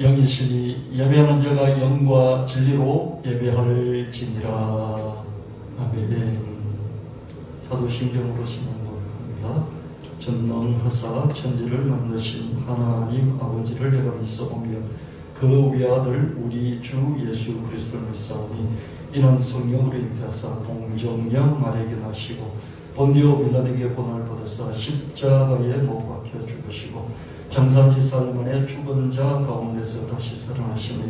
영이시니 예배하는 자가 영과 진리로 예배할지니라. 아멘. 사도신경으로 신앙고백합니다. 전능하사 천지를 만드신 하나님 아버지를 내가 믿사오며 그 외아들 우리 주 예수 그리스도를 믿사오니 이는 성령으로 잉태하사 동정령 아래에 나시고 본디오 빌라에게 고난을 받으사 십자가에 못 박혀 죽으시고 장사지 사흘 만에 죽은 자 가운데서 다시 살아나시며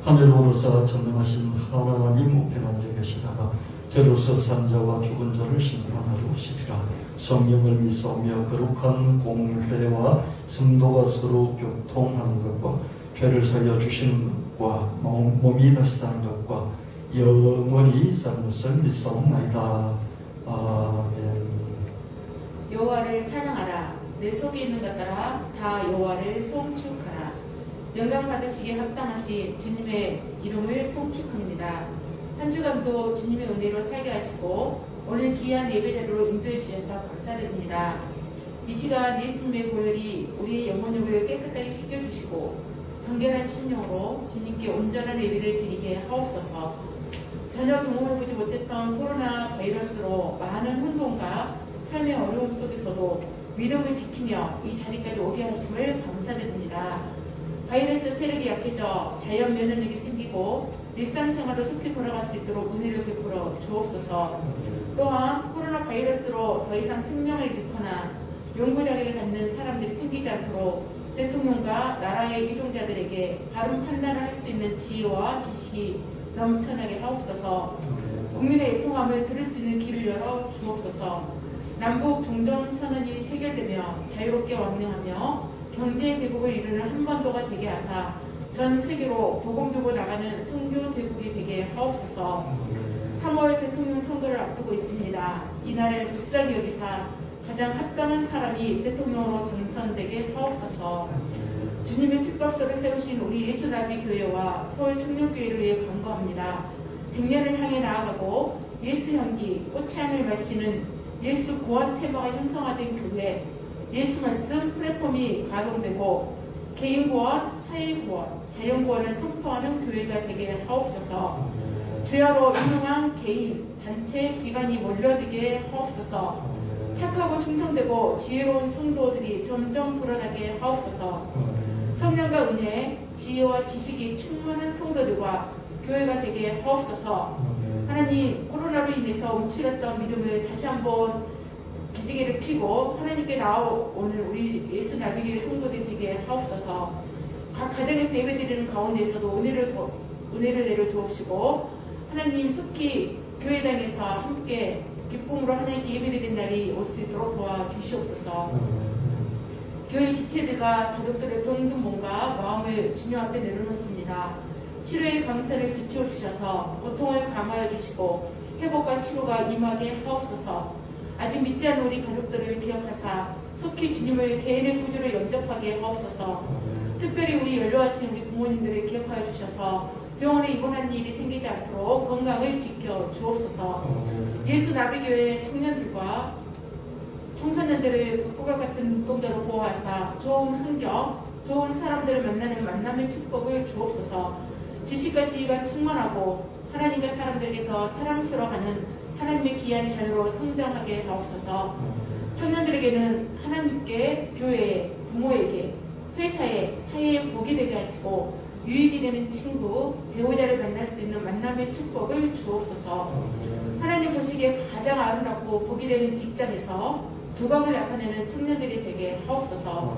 하늘로 오르사 전능하신 하나님 우편한 데 계시다가 저로서 산 자와 죽은 자를 심판하러 오시리라. 성령을 믿사오며 거룩한 공회와 성도가 서로 교통하는 것과 죄를 사여 주시는 것과 몸이 다시 사는 것과 영원히 사는 것을 믿사옵나이다. 아멘. 여호와를 찬양하라. 내 속에 있는 것들아 다 여호와를 송축하라. 영광 받으시기에 합당하신 주님의 이름을 송축합니다. 한 주간도 주님의 은혜로 살게 하시고 오늘 귀한 예배자로 인도해 주셔서 감사드립니다. 이 시간 예수님의 보혈이 우리의 영혼을 깨끗하게 씻겨주시고 정결한 심령으로 주님께 온전한 예배를 드리게 하옵소서. 전혀 경험해보지 못했던 코로나 바이러스로 많은 혼돈과 삶의 어려움 속에서도 믿음을 지키며 이 자리까지 오게 하심을 감사드립니다. 바이러스 세력이 약해져 자연 면역력이 생기고 일상생활로 속히 돌아갈 수 있도록 은혜를 베풀어 주옵소서. 또한 코로나 바이러스로 더 이상 생명을 잃거나 연구자리를 갖는 사람들이 생기지 않도록 대통령과 나라의 이종자들에게 바른 판단을 할 수 있는 지혜와 지식이 넘쳐나게 하옵소서. 국민의 애통함을 들을 수 있는 길을 열어 주옵소서. 남북 종전선언이 체결되며 자유롭게 왕래하며 경제 대국을 이루는 한반도가 되게 하사 전 세계로 복음 들고 나가는 선교 대국이 되게 하옵소서. 3월 대통령 선거를 앞두고 있습니다. 이날을 불쌍히 여기사 가장 합당한 사람이 대통령으로 당선되게 하옵소서. 주님의 핏값으로 세우신 우리 예수나비교회와 서울청년교회를 위해 간구합니다. 100년을 향해 나아가고 예수 향기, 꽃향을 마시는 예수 구원 테마가 형성화된 교회, 예수 말씀 플랫폼이 가동되고 개인 구원, 사회 구원, 자연 구원을 선포하는 교회가 되게 하옵소서. 주야로 유명한 개인, 단체, 기관이 몰려들게 하옵소서. 착하고 충성되고 지혜로운 성도들이 점점 불어나게 하옵소서. 성령과 은혜, 지혜와 지식이 충만한 성도들과 교회가 되게 하옵소서. 하나님, 코로나로 인해서 움츠렸던 믿음을 다시 한번 기지개를 펴고 하나님께 나오는 우리 예수 나비교회 성도들이 되게 하옵소서. 각 가정에서 예배드리는 가운데에서도 은혜를 내려 주옵시고 하나님 속히 교회당에서 함께 기쁨으로 하나님께 예배드리는 날이 올 수 있도록 도와주시옵소서. 교회 지체들과 가족들의 병든 몸과 마음을 주님 앞에 내려놓습니다. 치료의 강사를 비추어 주셔서 고통을 감하여 주시고 회복과 치료가 임하게 하옵소서. 아직 믿지 않는 우리 가족들을 기억하사 속히 주님을 개인의 구주로 영접하게 하옵소서. 특별히 우리 연로하신 우리 부모님들을 기억하여 주셔서 병원에 입원한 일이 생기지 않도록 건강을 지켜 주옵소서. 예수 나비교회 청년들과 청소년들을 북극과 같은 눈동자로 보호하사 좋은 환경, 좋은 사람들을 만나는 만남의 축복을 주옵소서. 지식과 지혜가 충만하고 하나님과 사람들에게 더 사랑스러워하는 하나님의 귀한 자녀로 성장하게 하옵소서. 청년들에게는 하나님께, 교회에, 부모에게, 회사에, 사회에 복이 되게 하시고 유익이 되는 친구, 배우자를 만날 수 있는 만남의 축복을 주옵소서. 하나님 보시기에 가장 아름답고 복이 되는 직장에서 두각을 나타내는 청년들이 되게 하옵소서.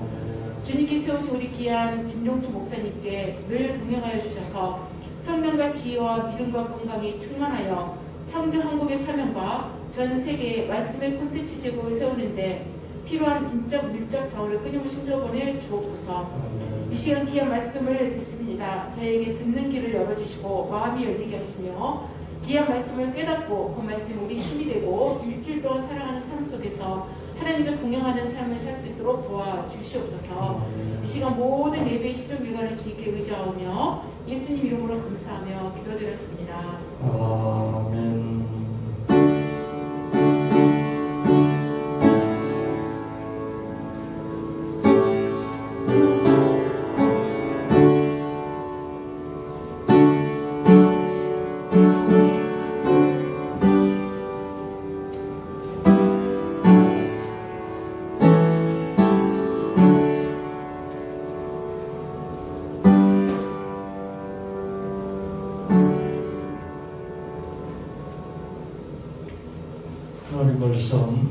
주님께 세우신 우리 귀한 김종주 목사님께 늘 동행하여 주셔서 성령과 지혜와 믿음과 건강이 충만하여 창조 한국의 사명과 전 세계에 말씀의 콘텐츠 제국을 세우는데 필요한 인적 밀접 자원을 끊임없이 흘려보내 주옵소서. 이 시간 귀한 말씀을 듣습니다. 저에게 듣는 길을 열어주시고 마음이 열리게 하시며 귀한 말씀을 깨닫고 그 말씀이 우리 힘이 되고 일주일 동안 살아가는 삶 속에서 하나님과 동행하는 삶을 살 수 있도록 도와주시옵소서. 이 시간 모든 예배의 시종 일관을 주님께 의지하며 예수님 이름으로 감사하며 기도드렸습니다. 아멘. 말씀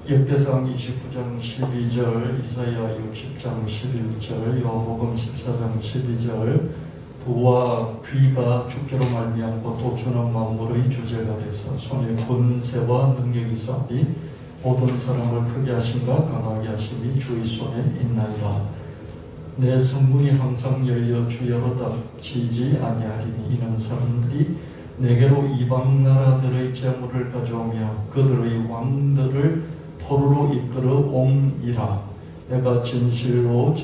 역대상 29장 12절, 이사야 60장 11절, 요한복음 14장 12절, 부와 귀가 주께로 말미암고 또 주는 만물의 주제가 돼서 손에 권세와 능력이 있사오니 모든 사람을 크게 하심과 강하게 하심이 주의 손에 있나이다. 내 성문이 항상 열려 주여로 닫히지 아니하리니 이는 사람들이 내게로 이방 나라들의 재물을 가져오며 그들의 왕들을 포로로 이끌어 옴이라. 내가 진실로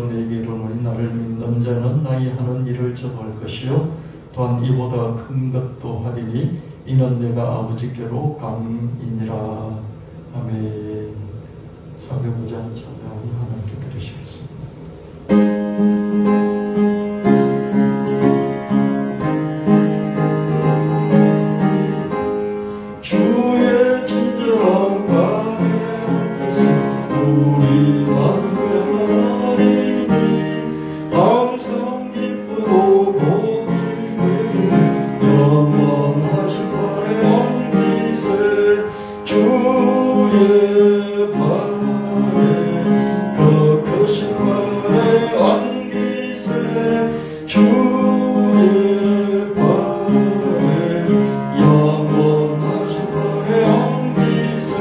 내게 이르노니 나를 믿는 자는 나의 하는 일을 저도할 것이요 또한 이보다 큰 것도 하리니 이는 내가 아버지께로 감이니라. 아멘. 사교부장 찬양을 하나님께 드리시겠습니다. 주의 친절함과 우리만 변하리니 항상 기쁘고 복이니 영원하신 발의 왕기세 주의 발에 그 크신 발의 왕기세 주의 발에 영원하신 발의 왕기세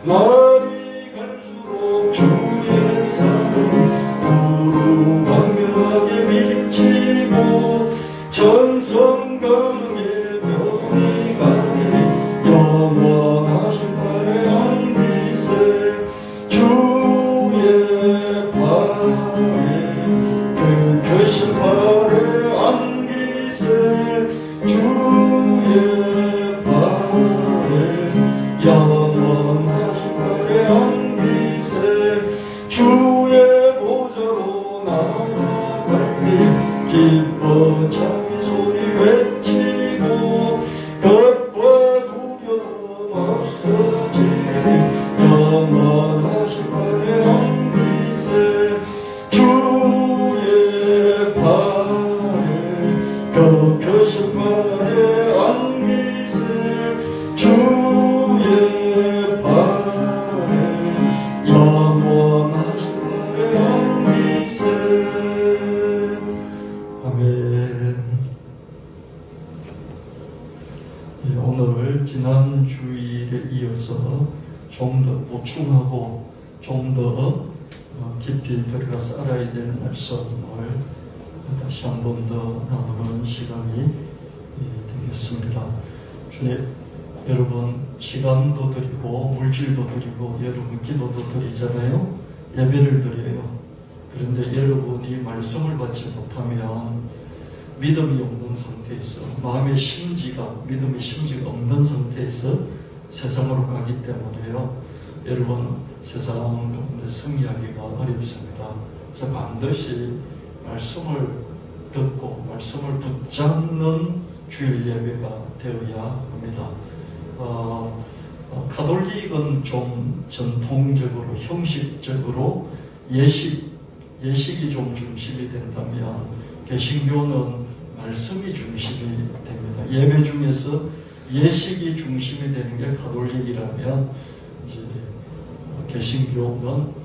날이 갈수록 주의 사랑 두루강렬하게 비치고 전성 가득에 변이 가게 영원하신 발의 왕기세 주의 발에 그 크신 발의 왕기세 주의 발에 영원하신 발의 왕기세 주의 보좌로 나아갈때 기뻐 참이 소리 외치고 것과 두려움 없어지니 영원하신 발의 왕기세 주의 발에 그 크신 발의 왕기세 주의 발에 영원하신 발의 왕기세. 아멘. 오늘 지난 주일에 이어서 좀 더 보충하고 좀 더 깊이 들어가서 알아야 될 말씀을 다시 한 번 더 나누는 시간이 되겠습니다. 주님, 여러분 시간도 드리고 물질도 드리고 여러분 기도도 드리잖아요. 예배를 드려요. 그런데 여러분이 말씀을 받지 못하면 믿음이 없는 상태에서 마음의 믿음의 심지가 없는 상태에서 세상으로 가기 때문에요. 여러분 세상 가운데 승리하기가 어렵습니다. 그래서 반드시 말씀을 듣고 말씀을 붙잡는 주일 예배가 되어야 합니다. 가톨릭은 좀 전통적으로 형식적으로 예식이 좀 중심이 된다면 개신교는 말씀이 중심이 됩니다. 예배 중에서 예식이 중심이 되는 게 가톨릭이라면 이제 개신교는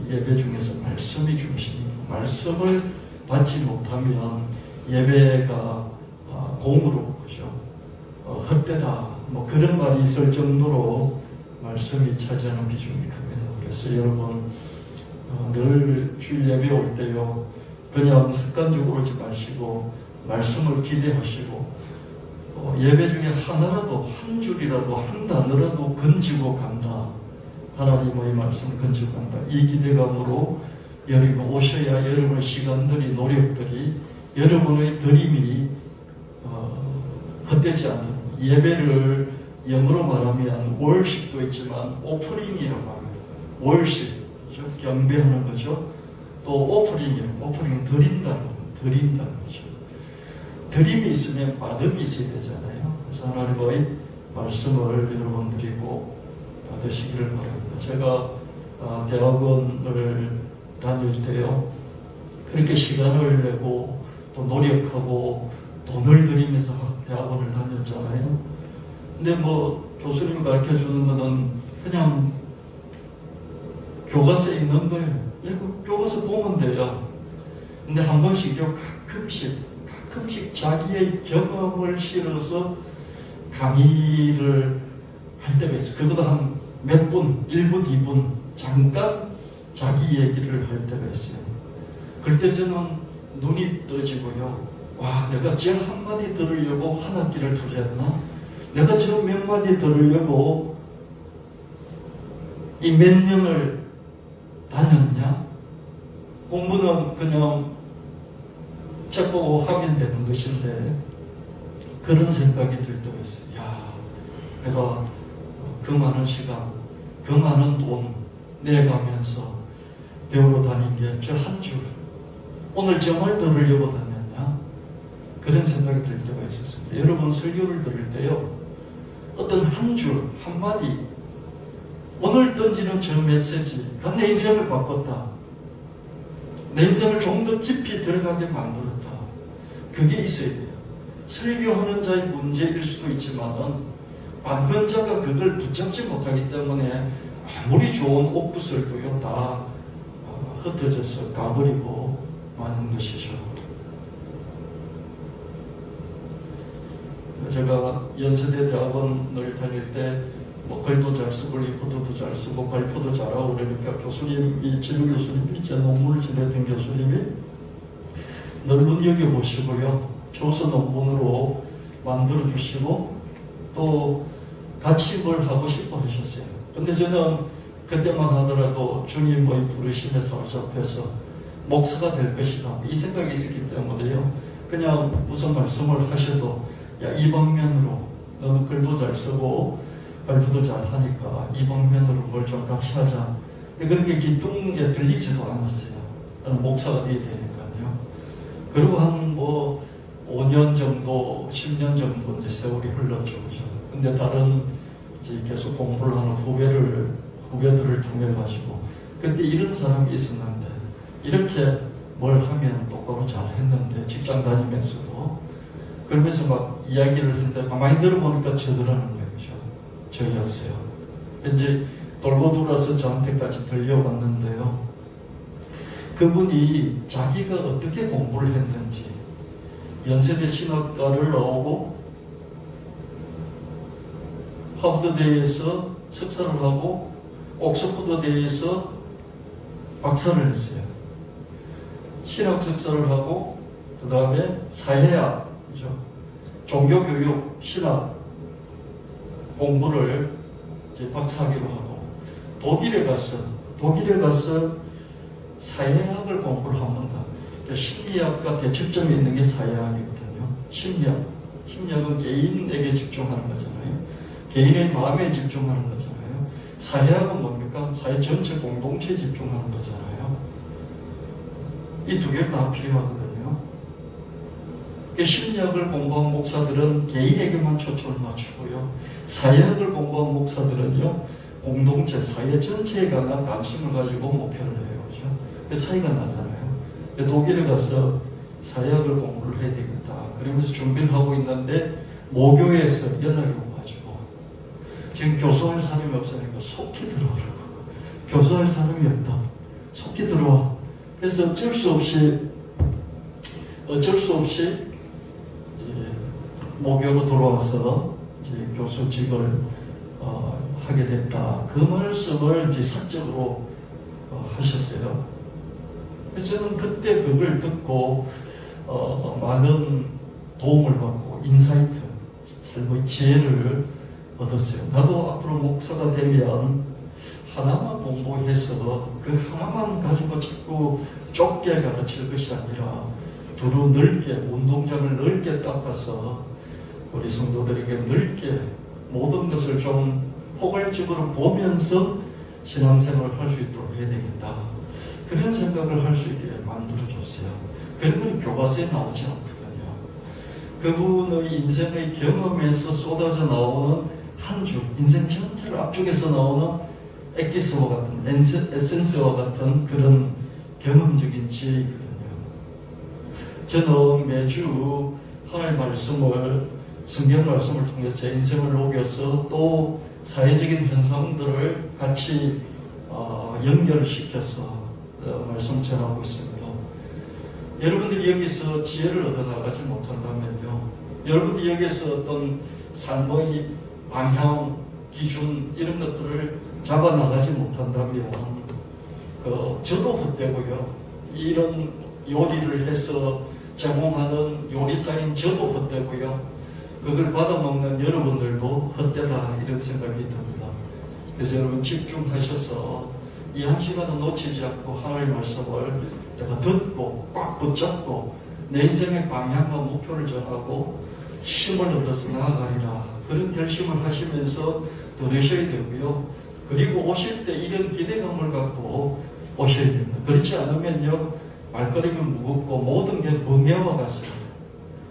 예배 중에서 말씀이 중심입니다. 말씀을 받지 못하면 예배가 공으로 그죠? 헛되다 뭐 그런 말이 있을 정도로 말씀이 차지하는 비중이 큽니다. 그래서 여러분 늘 주일 예배 올 때요 그냥 습관적으로 오지 마시고 말씀을 기대하시고 예배 중에 하나라도 한 줄이라도 한 단어라도 건지고 간다. 하나님의 말씀을 건지고 간다. 이 기대감으로 여러분 오셔야 여러분의 시간들이 노력들이 여러분의 드림이 헛되지 않는 예배를 영어로 말하면 월십도 있지만 오프닝이라고 합니다. 월십 경배하는 거죠. 또 오프닝 드린다는 거죠. 드림이 있으면 받음이 있어야 되잖아요. 그래서 하나님의 말씀을 여러분들이 꼭 받으시기를 바랍니다. 제가 대학원을 다닐 때요 그렇게 시간을 내고 또 노력하고 돈을 들이면서 대학원을 다녔잖아요. 근데 뭐 교수님이 가르쳐 주는 거는 그냥 교과서에 있는 거예요. 교과서 보면 돼요. 근데 한 번씩 가끔씩 자기의 경험을 실어서 강의를 할 때가 있어요. 그것도 한 몇 분, 1분, 2분 잠깐 자기 얘기를 할 때가 있어요. 그럴 때 저는 눈이 떠지고요. 와, 내가 저 한마디 들으려고 한 학기를 투자했나? 내가 저 몇 마디 들으려고 이 몇 년을 다녔냐? 공부는 그냥 책 보고 하면 되는 것인데 그런 생각이 들 때가 있어요. 야, 내가 그 많은 시간, 그 많은 돈 내가면서 배우러 다닌 게 저 한 줄, 오늘 정말 들으려고 다녔냐? 그런 생각이 들 때가 있었습니다. 여러분 설교를 들을 때요, 어떤 한 줄, 한마디, 오늘 던지는 저 메시지가 내 인생을 바꿨다. 내 인생을 좀 더 깊이 들어가게 만들었다. 그게 있어야 돼요. 설교하는 자의 문제일 수도 있지만은 받는 자가 그걸 붙잡지 못하기 때문에 아무리 좋은 옥구설도요 다 흩어져서 가버리고 마는 것이죠. 제가 연세대 대학원을 다닐 때 뭐 글도 잘 쓰고 리포트도 잘 쓰고 발표도 잘하고 그러니까 교수님이, 지도 교수님이, 제 논문을 지냈던 교수님이 늘 눈여겨보시고요, 교수 논문으로 만들어주시고 또 같이 뭘 하고 싶어 하셨어요. 근데 저는 그때만 하더라도 주님의 부르심에 사로잡혀서 목사가 될 것이다, 이 생각이 있었기 때문에요, 그냥 무슨 말씀을 하셔도 야, 이 방면으로 너는 글도 잘 쓰고 발표도 잘 하니까 이 방면으로 뭘 좀 같이 하자. 그렇게 기둥에 들리지도 않았어요. 나는 목사가 돼야 되니까요. 그리고 한 뭐 5년 정도, 10년 정도 이제 세월이 흘렀죠. 그죠? 근데 다른 이제 계속 공부를 하는 후배들을 통해 가지고 그때 이런 사람이 있었는데, 이렇게 뭘 하면 똑바로 잘 했는데, 직장 다니면서도 그러면서 막 이야기를 했는데 가만히 들어보니까 저더라는 거예요. 저였어요. 이제 돌고 돌아서 저한테까지 들려왔는데요, 그분이 자기가 어떻게 공부를 했는지, 연세대 신학과를 나오고 하버드대에서 석사를 하고 옥스퍼드대에서 박사를 했어요. 신학 석사를 하고 그 다음에 사회학, 그죠? 종교교육, 신학 공부를 이제 박사학위로 하고 독일에 가서 사회학을 공부를 합니다. 심리학과 대척점에 있는 게 사회학이거든요. 심리학은 개인에게 집중하는 거잖아요. 개인의 마음에 집중하는 거잖아요. 사회학은 뭡니까? 사회 전체 공동체에 집중하는 거잖아요. 이 두 개가 다 필요하거든요. 심리학을 공부한 목사들은 개인에게만 초점을 맞추고요, 사회학을 공부한 목사들은요 공동체, 사회 전체에 관한 관심을 가지고 목표를 해요. 그렇죠? 그 차이가 나잖아요. 독일에 가서 사회학을 공부를 해야 되겠다 그러면서 준비를 하고 있는데 모교에서 연락이 오가지고 지금 교수할 사람이 없으니까 속히 들어오라고. 교수할 사람이 없다, 속히 들어와. 그래서 어쩔 수 없이 모교로 돌아와서 이제 교수직을 하게 됐다. 그 말씀을 이제 사적으로 하셨어요. 그래서 저는 그때 그걸 듣고 많은 도움을 받고 인사이트, 삶의 지혜를 얻었어요. 나도 앞으로 목사가 되면 하나만 공부해서 그 하나만 가지고 자꾸 좁게 가르칠 것이 아니라 두루 넓게, 운동장을 넓게 닦아서 우리 성도들에게 넓게 모든 것을 좀 포괄적으로 보면서 신앙생활을 할 수 있도록 해야 되겠다. 그런 생각을 할 수 있게 만들어줬어요. 그런 건 교과서에 나오지 않거든요. 그분의 인생의 경험에서 쏟아져 나오는 한 줄, 인생 전체를 압축해서 나오는 엑기스와 같은, 에센스와 같은 그런 경험적인 지혜이거든요. 저는 매주 하나님의 말씀을, 성경 말씀을 통해서 제 인생을 녹여서 또 사회적인 현상들을 같이 연결시켜서 말씀 전하고 있습니다. 여러분들이 여기서 지혜를 얻어나가지 못한다면요, 여러분들이 여기서 어떤 삶의 방향, 기준 이런 것들을 잡아나가지 못한다면 저도 헛되고요, 이런 요리를 해서 제공하는 요리사인 저도 헛되고요, 그걸 받아먹는 여러분들도 헛되다, 이런 생각이 듭니다. 그래서 여러분 집중하셔서 이 한 시간은 놓치지 않고 하나님의 말씀을 내가 듣고 꽉 붙잡고 내 인생의 방향과 목표를 정하고 힘을 얻어서 나아가리라, 그런 결심을 하시면서 들으셔야 되고요. 그리고 오실 때 이런 기대감을 갖고 오셔야 됩니다. 그렇지 않으면요, 발걸음은 무겁고 모든 게 멍에와 같습니다.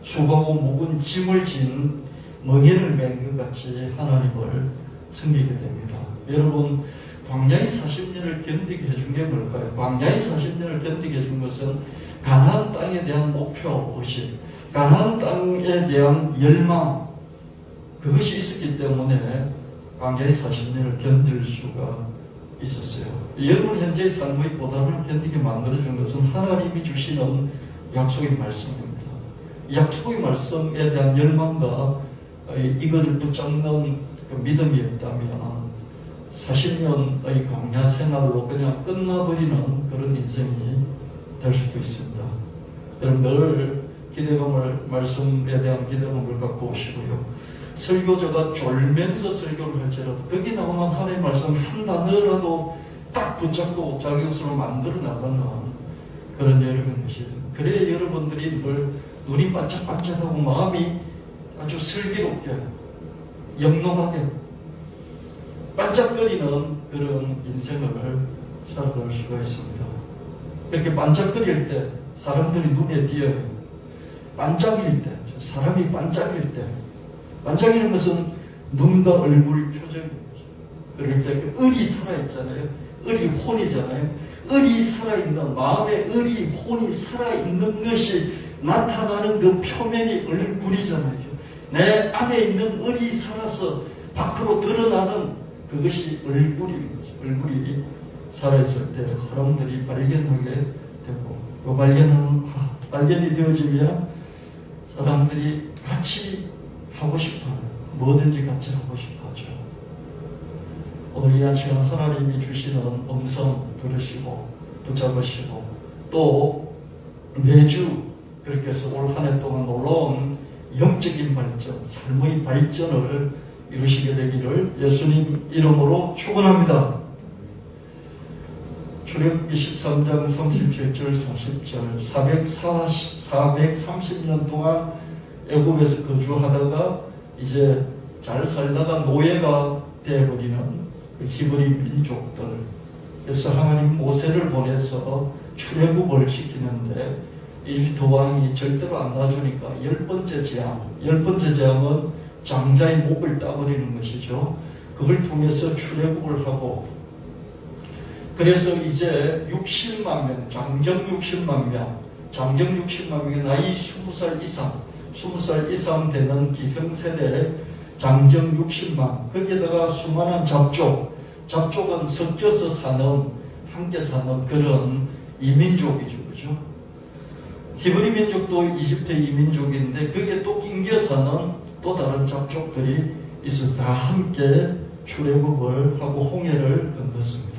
수고하고 묵은 짐을 진 멍에를 맨 것 같이 하나님을 섬기게 됩니다. 여러분, 광야의 40년을 견디게 해준 게 뭘까요? 광야의 40년을 견디게 해준 것은 가나안 땅에 대한 목표 의식, 가나안 땅에 대한 열망, 그것이 있었기 때문에 광야의 40년을 견딜 수가 있었어요. 여러분 현재의 삶의 보답을 견디게 만들어준 것은 하나님이 주시는 약속의 말씀입니다. 약속의 말씀에 대한 열망과 이것을 붙잡는 그 믿음이 없다면 40년의 광야 생활로 그냥 끝나버리는 그런 인생이 될 수도 있습니다. 여러분 늘 기대감을, 말씀에 대한 기대감을 갖고 오시고요. 설교자가 졸면서 설교를 할지라도 거기 나오는 하나님의 말씀 한 단어라도 딱 붙잡고 자기 것으로 만들어 나가는 그런 여러분 되시죠. 그래야 여러분들이 늘 눈이 반짝반짝하고 마음이 아주 슬기롭게 영롱하게 반짝거리는 그런 인생을 살아갈 수가 있습니다. 그렇게 반짝거릴 때 사람들이 눈에 띄어요. 반짝일 때, 사람이 반짝일 때, 반짝이는 것은 눈과 얼굴 표정입니다. 그럴 때 그 을이 살아있잖아요. 을이 혼이잖아요. 을이 살아있는, 마음의 을이 혼이 살아있는 것이 나타나는 그 표면이 얼굴이잖아요. 내 안에 있는 을이 살아서 밖으로 드러나는 그것이 얼굴입니다. 얼굴이 살아있을 때 사람들이 발견하게 되고, 그 발견이 되어지면 사람들이 같이 하고 싶어요. 뭐든지 같이 하고 싶어 하죠. 오늘 이 한 시간 하나님이 주시는 음성 들으시고 붙잡으시고 또 매주 그렇게 해서 올 한 해 동안 놀라운 영적인 발전, 삶의 발전을 이루시게 되기를 예수님 이름으로 축원합니다. 출애굽기 13장 37절 40절 430년 동안 애굽에서 거주하다가 이제 잘 살다가 노예가 되어버리는 그 히브리 민족들, 그래서 하나님 모세를 보내서 출애굽을 시키는데 이집트 왕이 절대로 안 놔주니까 10번째 재앙은 장자의 목을 따버리는 것이죠. 그걸 통해서 출애굽을 하고, 그래서 이제 60만 명, 장정 60만 명의 나이 20살 이상 되는 기성세대 장정 60만, 거기에다가 수많은 잡족은 섞여서 사는, 함께 사는 그런 이민족이죠. 그죠? 히브리 민족도 이집트의 이민족인데 거기에 또 낑겨 사는 또 다른 잡족들이 있어서 다 함께 출애굽을 하고 홍해를 건넜습니다.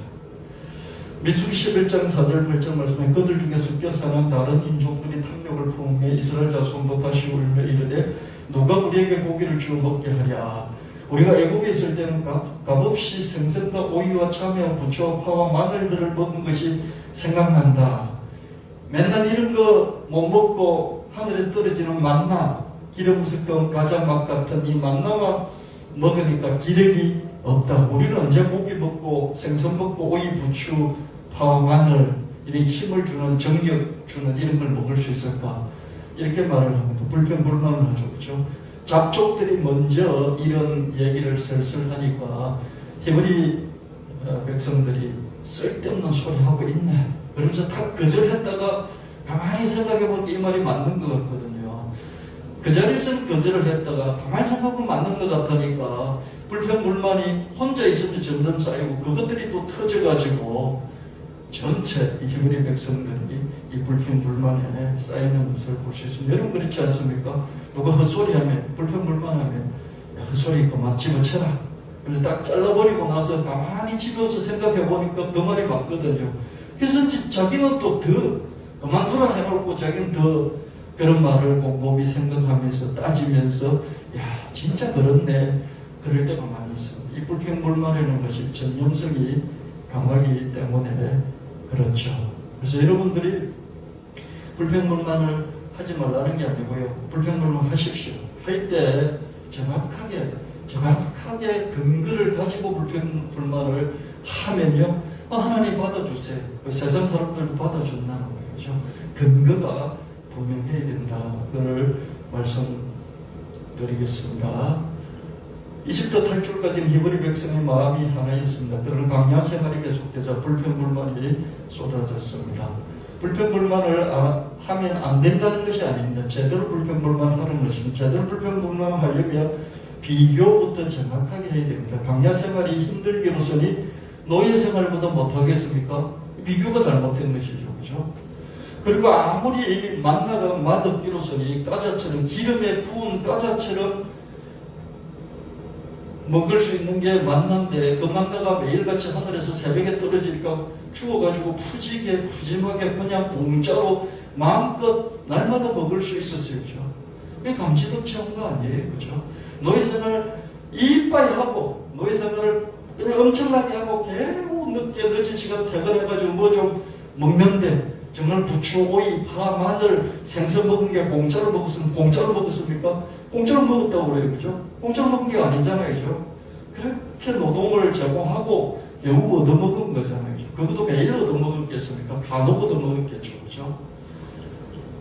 민수기 11장 4절 8절 말씀에 그들 중에 섞여 사는 다른 인종들이 탐욕을 품으며 이스라엘 자손도 다시 울며 이르되 누가 우리에게 고기를 주어 먹게 하랴. 우리가 애굽에 있을 때는 값없이 생선과 오이와 참외와 부추와 파와 마늘들을 먹는 것이 생각난다. 맨날 이런 거 못 먹고 하늘에서 떨어지는 만나, 기름 섞은 가자맛 같은 이 만나만 먹으니까 기력이 없다. 우리는 언제 고기 먹고 생선 먹고 오이, 부추, 파와 마늘 이런 힘을 주는, 정력 주는 이런 걸 먹을 수 있을까? 이렇게 말을 합니다. 불평불만을 하죠. 그렇죠? 잡족들이 먼저 이런 얘기를 슬슬 하니까 히브리 백성들이 쓸데없는 소리 하고 있네. 그러면서 다 거절했다가 가만히 생각해보니까 이 말이 맞는 것 같거든요. 그 자리에서는 거절을 했다가 가만히 생각하면 맞는 것 같으니까 불평불만이 혼자 있으면 점점 쌓이고 그것들이 또 터져가지고 전체 이 히브리 백성들이 이 불평불만에 쌓이는 것을 볼 수 있습니다. 여러분 그렇지 않습니까? 누가 헛소리하면 불평불만하면 헛소리 그만 집어쳐라. 그래서 딱 잘라버리고 나서 가만히 집어서 생각해보니까 그 말이 맞거든요. 그래서 자기는 또 더 그만두라 해놓고 자기는 더 그런 말을 곰곰이 생각하면서 따지면서 야 진짜 그렇네. 그럴 때가 많이 있습니다. 이 불평불만이라는 것이 전념성이 강하기 때문에 그렇죠. 그래서 여러분들이 불평불만을 하지 말라는 게 아니고요. 불평불만 하십시오. 할 때 정확하게 근거를 가지고 불평불만을 하면요. 하나님 받아주세요. 세상 사람들도 받아준다는 거예요. 그렇죠? 근거가 분명해야 된다. 그걸 말씀드리겠습니다. 이집트 탈출까지는 히브리 백성의 마음이 하나였습니다. 그러나 광야 생활이 계속되자 불평불만이 쏟아졌습니다. 불평불만을 하면 안 된다는 것이 아닙니다. 제대로 불평불만하는 것입니다. 제대로 불평불만하려면 비교부터 정확하게 해야 됩니다. 광야 생활이 힘들기로서니 노예 생활보다 못하겠습니까? 비교가 잘못된 것이죠. 그죠? 그리고 아무리 만나가 맛없기로서니 까자처럼 기름에 구운 까자처럼 먹을 수 있는 게 만난데 그 만나가 매일같이 하늘에서 새벽에 떨어지니까 추워가지고 푸짐하게 그냥 공짜로 마음껏 날마다 먹을 수 있었어요. 그죠? 그게 감지덕지 한 거 아니에요. 그죠? 노예생활을 이빠이 하고 노예생활을 그냥 엄청나게 하고 계속 늦은 시간 퇴근해가지고 뭐 좀 먹는데 정말 부추, 오이, 파, 마늘, 생선 먹은 게 공짜로 먹었습니까? 공짜로 먹었다고 그래요. 그죠? 공짜로 먹은 게 아니잖아요. 그죠? 그렇게 노동을 제공하고 겨우 얻어먹은 거잖아요. 그죠? 그것도 매일 얻어먹었겠습니까? 간혹 얻어먹었겠죠. 그죠?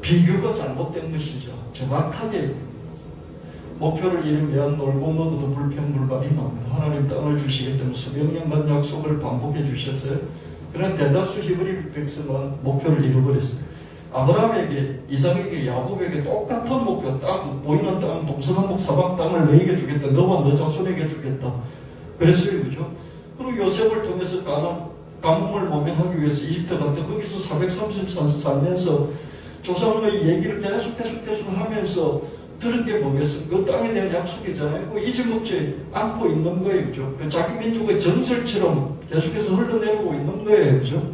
비교가 잘못된 것이죠. 정확하게 목표를 이루면 놀고 먹어도 불평불만이 납니다. 하나님 땅을 주시겠다면 수백 년간 약속을 반복해 주셨어요. 그런 대다수 히브리 백성은 목표를 잃어버렸어요. 아브라함에게, 이삭에게, 야곱에게 똑같은 목표, 땅, 보이는 땅, 동서남북 사방 땅을 너에게 주겠다. 너와 너 자손에게 주겠다. 그랬어요. 그죠? 그리고 요셉을 통해서 가뭄을 모면하기 위해서 이집트 갔다. 거기서 430년 살면서 조상의 얘기를 계속 하면서 들은 게 뭐겠습니까? 그 땅에 대한 약속이잖아요. 그 잊어먹지 않고 있는 거예요. 그죠? 그 자기 민족의 전설처럼 계속해서 흘러내리고 있는 거예요. 그죠?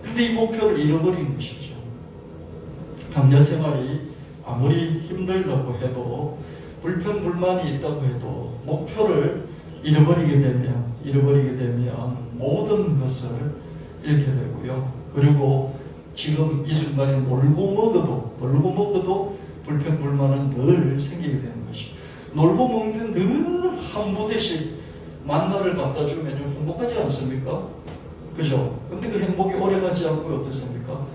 근데 이 목표를 잃어버린 것이죠. 강야 생활이 아무리 힘들다고 해도 불평불만이 있다고 해도 목표를 잃어버리게 되면 모든 것을 잃게 되고요. 그리고 지금 이 순간에 놀고 먹어도 불평불만은 늘 생기게 되는 것입니다. 놀고 먹는 늘 한 부대씩 만나를 갖다 주면 행복하지 않습니까? 그죠? 근데 그 행복이 오래가지 않고 어떻습니까?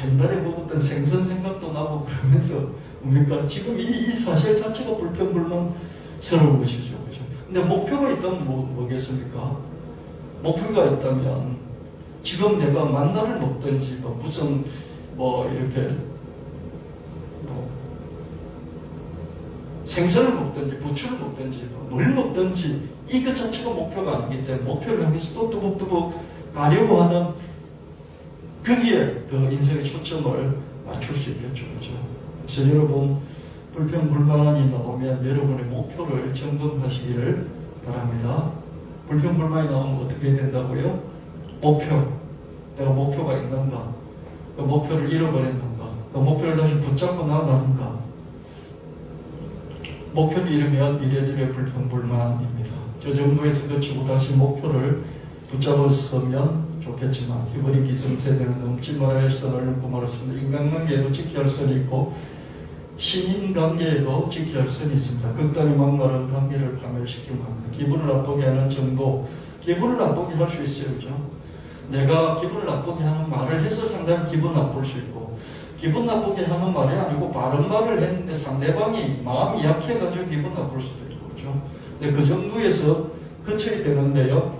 옛날에 먹었던 생선 생각도 나고 그러면서 뭡니까? 지금 이 사실 자체가 불평불만스러운 것이죠. 그죠? 근데 목표가 있다면 뭐겠습니까? 목표가 있다면 지금 내가 만나를 먹든지 무슨 이렇게 생선을 먹든지 부추를 먹든지 물 먹든지 이것 자체가 목표가 아니기 때문에 목표를 향해서 또 두둑두둑 가려고 하는 거기에 그 인생의 초점을 맞출 수 있겠죠. 그죠? 그래서 여러분 불평불만이 나오면 여러분의 목표를 점검하시기를 바랍니다. 불평불만이 나오면 어떻게 된다고요? 내가 목표가 있는가? 그 목표를 잃어버렸는가? 그 목표를 다시 붙잡고 나가는가? 목표를 잃으면 이래저래 불평불만입니다. 저 정도에서 그치고 다시 목표를 붙잡았으면 좋겠지만 히브리 기성세대는 넘지 말아야 할 선을 넘고 말았습니다. 인간관계에도 지켜야 할 선이 있고 시민관계에도 지켜야 할 선이 있습니다. 극단의 막말은 관계를 파멸시키면 합니다. 기분을 나쁘게 하는 정도, 기분을 나쁘게 할 수 있어요. 그죠? 내가 기분을 나쁘게 하는 말을 해서 상대방 기분 나쁠 수 있고 기분 나쁘게 하는 말이 아니고 바른 말을 했는데 상대방이 마음이 약해가지고 기분 나쁠 수도 있고 그렇죠? 근데 그 정도에서 거쳐야 되는데요.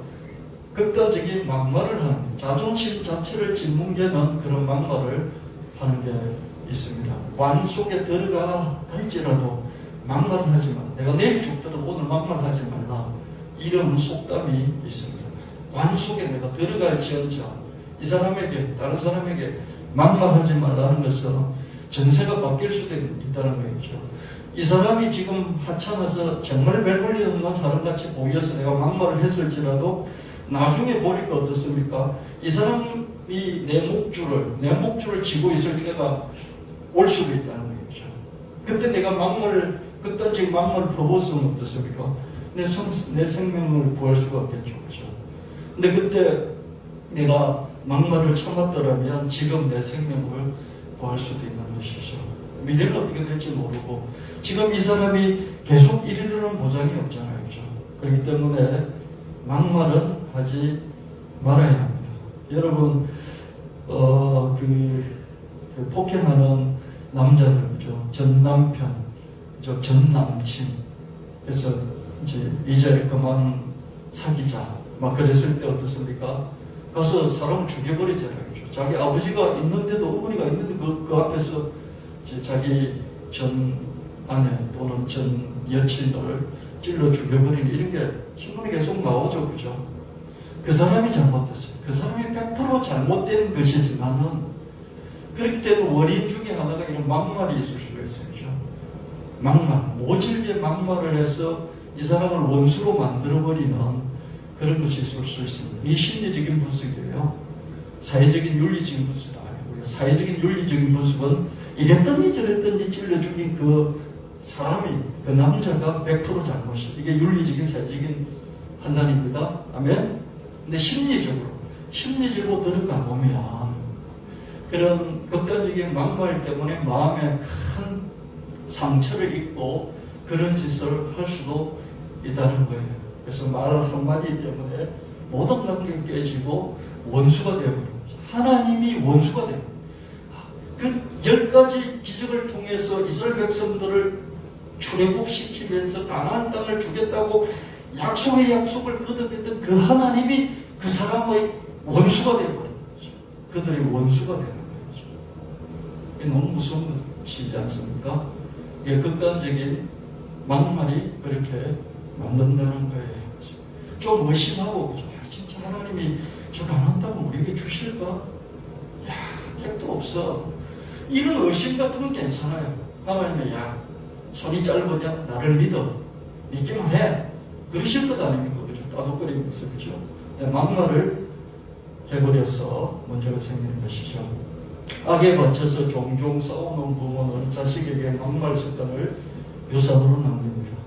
극단적인 막말을 하는, 자존심 자체를 짓뭉개는 그런 막말을 하는 게 있습니다. 관 속에 들어가 할지라도 막말을 하지 마. 내가 내일 죽더라도 오늘 막말하지 말라. 이런 속담이 있습니다. 관 속에 내가 들어갈지언정 이 사람에게, 다른 사람에게 막말하지 말라는 것은 전세가 바뀔 수도 있다는 거죠. 이 사람이 지금 하찮아서 정말 별 볼일 없는 사람같이 보여서 내가 막말을 했을지라도 나중에 보니까 어떻습니까? 이 사람이 내 목줄을 쥐고 있을 때가 올 수도 있다는 거죠. 그때 내가 극단적인 막말을 퍼붓으면 어떻습니까? 내 생명을 구할 수가 없겠죠. 그죠? 근데 그때 내가 막말을 참았더라면 지금 내 생명을 구할 수도 있는 것이죠. 미래는 어떻게 될지 모르고 지금 이 사람이 계속 이르는 보장이 없잖아요. 그죠? 그렇기 때문에 막말은 하지 말아야 합니다. 여러분, 그 폭행하는 남자들, 그죠? 전 남편, 그죠? 전 남친. 그래서 이제 그만 사귀자. 막 그랬을 때 어떻습니까? 가서 사람을 죽여버리잖아요. 그죠? 자기 아버지가 있는데도, 어머니가 있는데 그 앞에서 자기 전 아내 또는 전 여친을 찔러 죽여버리는 이런 게 신문에 계속 나오죠. 그죠? 그 사람이 잘못됐어요. 그 사람이 100% 잘못된 것이지만은 그렇기 때문에 원인 중에 하나가 이런 막말이 있을 수가 있어요. 그죠? 막말, 모질게 막말을 해서 이 사람을 원수로 만들어버리는 그런 것이 있을 수 있습니다. 이 심리적인 분석이에요. 사회적인 윤리적인 분석이 아니고요. 사회적인 윤리적인 분석은 이랬더니 저랬더니 찔러 죽인 그 사람이, 그 남자가 100% 잘못이에요. 이게 윤리적인 사회적인 판단입니다. 아멘. 근데 심리적으로 들어가 보면 그런 극단적인 막말 때문에 마음에 큰 상처를 입고 그런 짓을 할 수도 있다는 거예요. 그래서 말 한마디 때문에 모든 관계가 깨지고 원수가 되어버립니다. 하나님이 원수가 됩니다. 그 10가지 기적을 통해서 이스라엘 백성들을 출애굽시키면서 가나안 땅을 주겠다고 약속의 약속을 거듭했던 그 하나님이 그 사람의 원수가 되어버린 거죠. 그들의 원수가 되는 거죠. 이게 너무 무서운 것이지 않습니까? 이게 극단적인 막말이 그렇게 만든다는 거예요. 좀 의심하고, 진짜 하나님이 저 가난다고 우리에게 주실까? 야, 택도 없어. 이런 의심 같은 건 괜찮아요. 하나님이, 야, 손이 짧으냐? 나를 믿어. 믿기만 해. 그러실 것 아닙니까? 그죠? 따독거리면서, 그죠? 막말을 해버려서 문제가 생기는 것이죠. 악에 받쳐서 종종 싸우는 부모는 자식에게 막말 습관을 유산으로 남깁니다.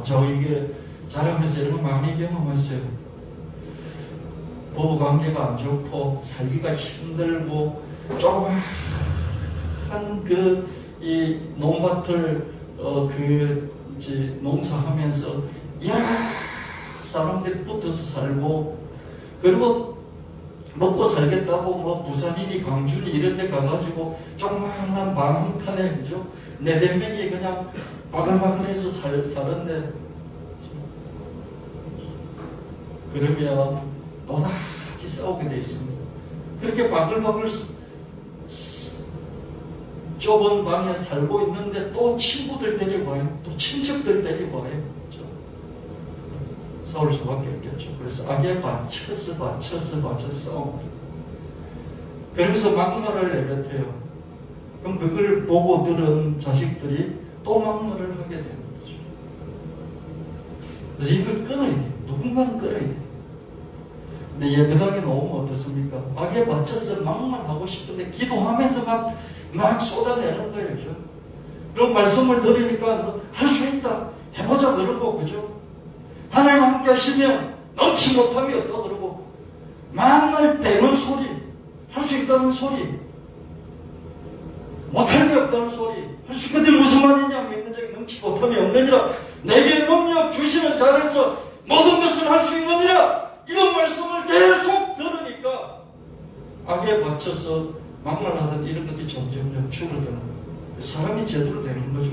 저 이게 자라면서 이런 거 많이 경험했어요. 부부 관계가 안 좋고 살기가 힘들고 조그마한 이 농밭을 농사하면서 사람들이 붙어서 살고 그리고 먹고 살겠다고 부산이니 광주니 이런 데 가가지고 조그마한 방 한 칸에 그죠? 4-5명이 그냥 바글바글해서 사는데 그러면 또다시 싸우게 돼 있습니다. 그렇게 바글바글 좁은 방에 살고 있는데 또 친구들 데리고 와요. 또 친척들 데리고 와요. 그렇죠? 싸울 수밖에 없겠죠. 그래서 악에 받쳐서 싸웁니다. 그러면서 막말을 내뱉어요. 그럼 그걸 보고 들은 자식들이 또 막말을 하게 되는 거죠. 그래서 이걸 끊어야 돼요. 누군가는 끊어야 돼요. 근데 예배당에 나오면 어떻습니까? 악에 받쳐서 막말하고 싶은데 기도하면서 막 쏟아내는 거예요. 그죠? 그럼 말씀을 들으니까 할 수 있다. 해보자. 그러고, 그죠? 하나님 함께 하시면 넘치 못함이 없다. 그러고, 막말 되는 소리, 할 수 있다는 소리, 못할 게 없다는 소리, 할 수 있는데 무슨 말이냐? 믿는 자에게 넘치 못함이 없느니라. 내게 능력 주시는 자라서 모든 것을 할 수 있느니라. 이런 말씀을 계속 들으니까 악에 받쳐서 막말하던 이런 것들이 점점 줄어드는 거예요. 사람이 제대로 되는 거죠.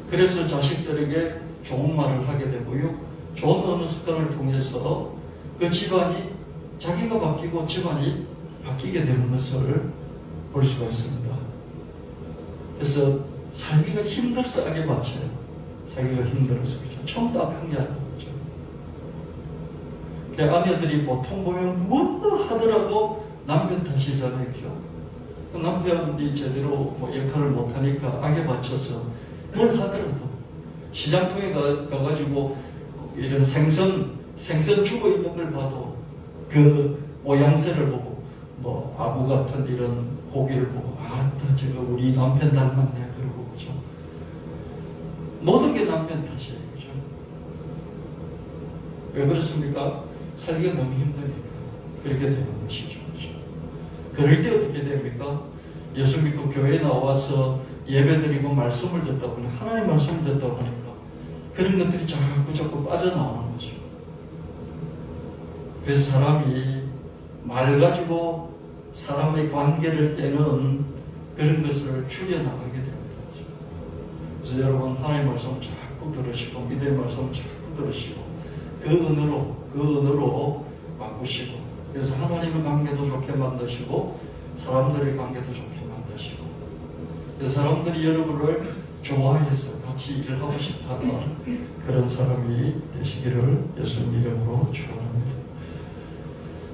그래서 자식들에게 좋은 말을 하게 되고요. 좋은 어느 습관을 통해서 그 집안이 자기가 바뀌고 집안이 바뀌게 되는 것을 볼 수가 있습니다. 그래서 살기가 힘들어서 악에 바쳐요. 살기가 힘들어서 그렇죠. 처음부터 악한 게 아니죠. 아내들이 보통 보면 뭐 하더라도 남편 탓이잖아요. 그죠? 남편이 제대로 뭐 역할을 못하니까 악에 바쳐서 뭘 하더라도 시장통에 가가지고 이런 생선 죽어 있는 걸 봐도 그 모양새를 보고 뭐 아구 같은 이런 고기를 보고 저거 우리 남편 닮았네 그러고 그죠? 모든 게 남편 탓이에요. 그죠? 왜 그렇습니까? 살기가 너무 힘드니까 그렇게 되는 것이죠. 그죠? 그럴 때 어떻게 됩니까? 예수 믿고 교회에 나와서 예배드리고 말씀을 듣다 보니 하나님 말씀을 듣다 보니까 그런 것들이 자꾸 빠져나오는 거죠. 그래서 사람이 말 가지고 사람의 관계를 떼는 그런 것을 줄여나가게 됩니다. 그래서 여러분 하나님 말씀 자꾸 들으시고 믿음의 말씀 자꾸 들으시고 그 은으로 바꾸시고 그래서 하나님의 관계도 좋게 만드시고 사람들의 관계도 좋게 만드시고 그래서 사람들이 여러분을 좋아해서 같이 일을 하고 싶다는 그런 사람이 되시기를 예수님 이름으로 축원합니다.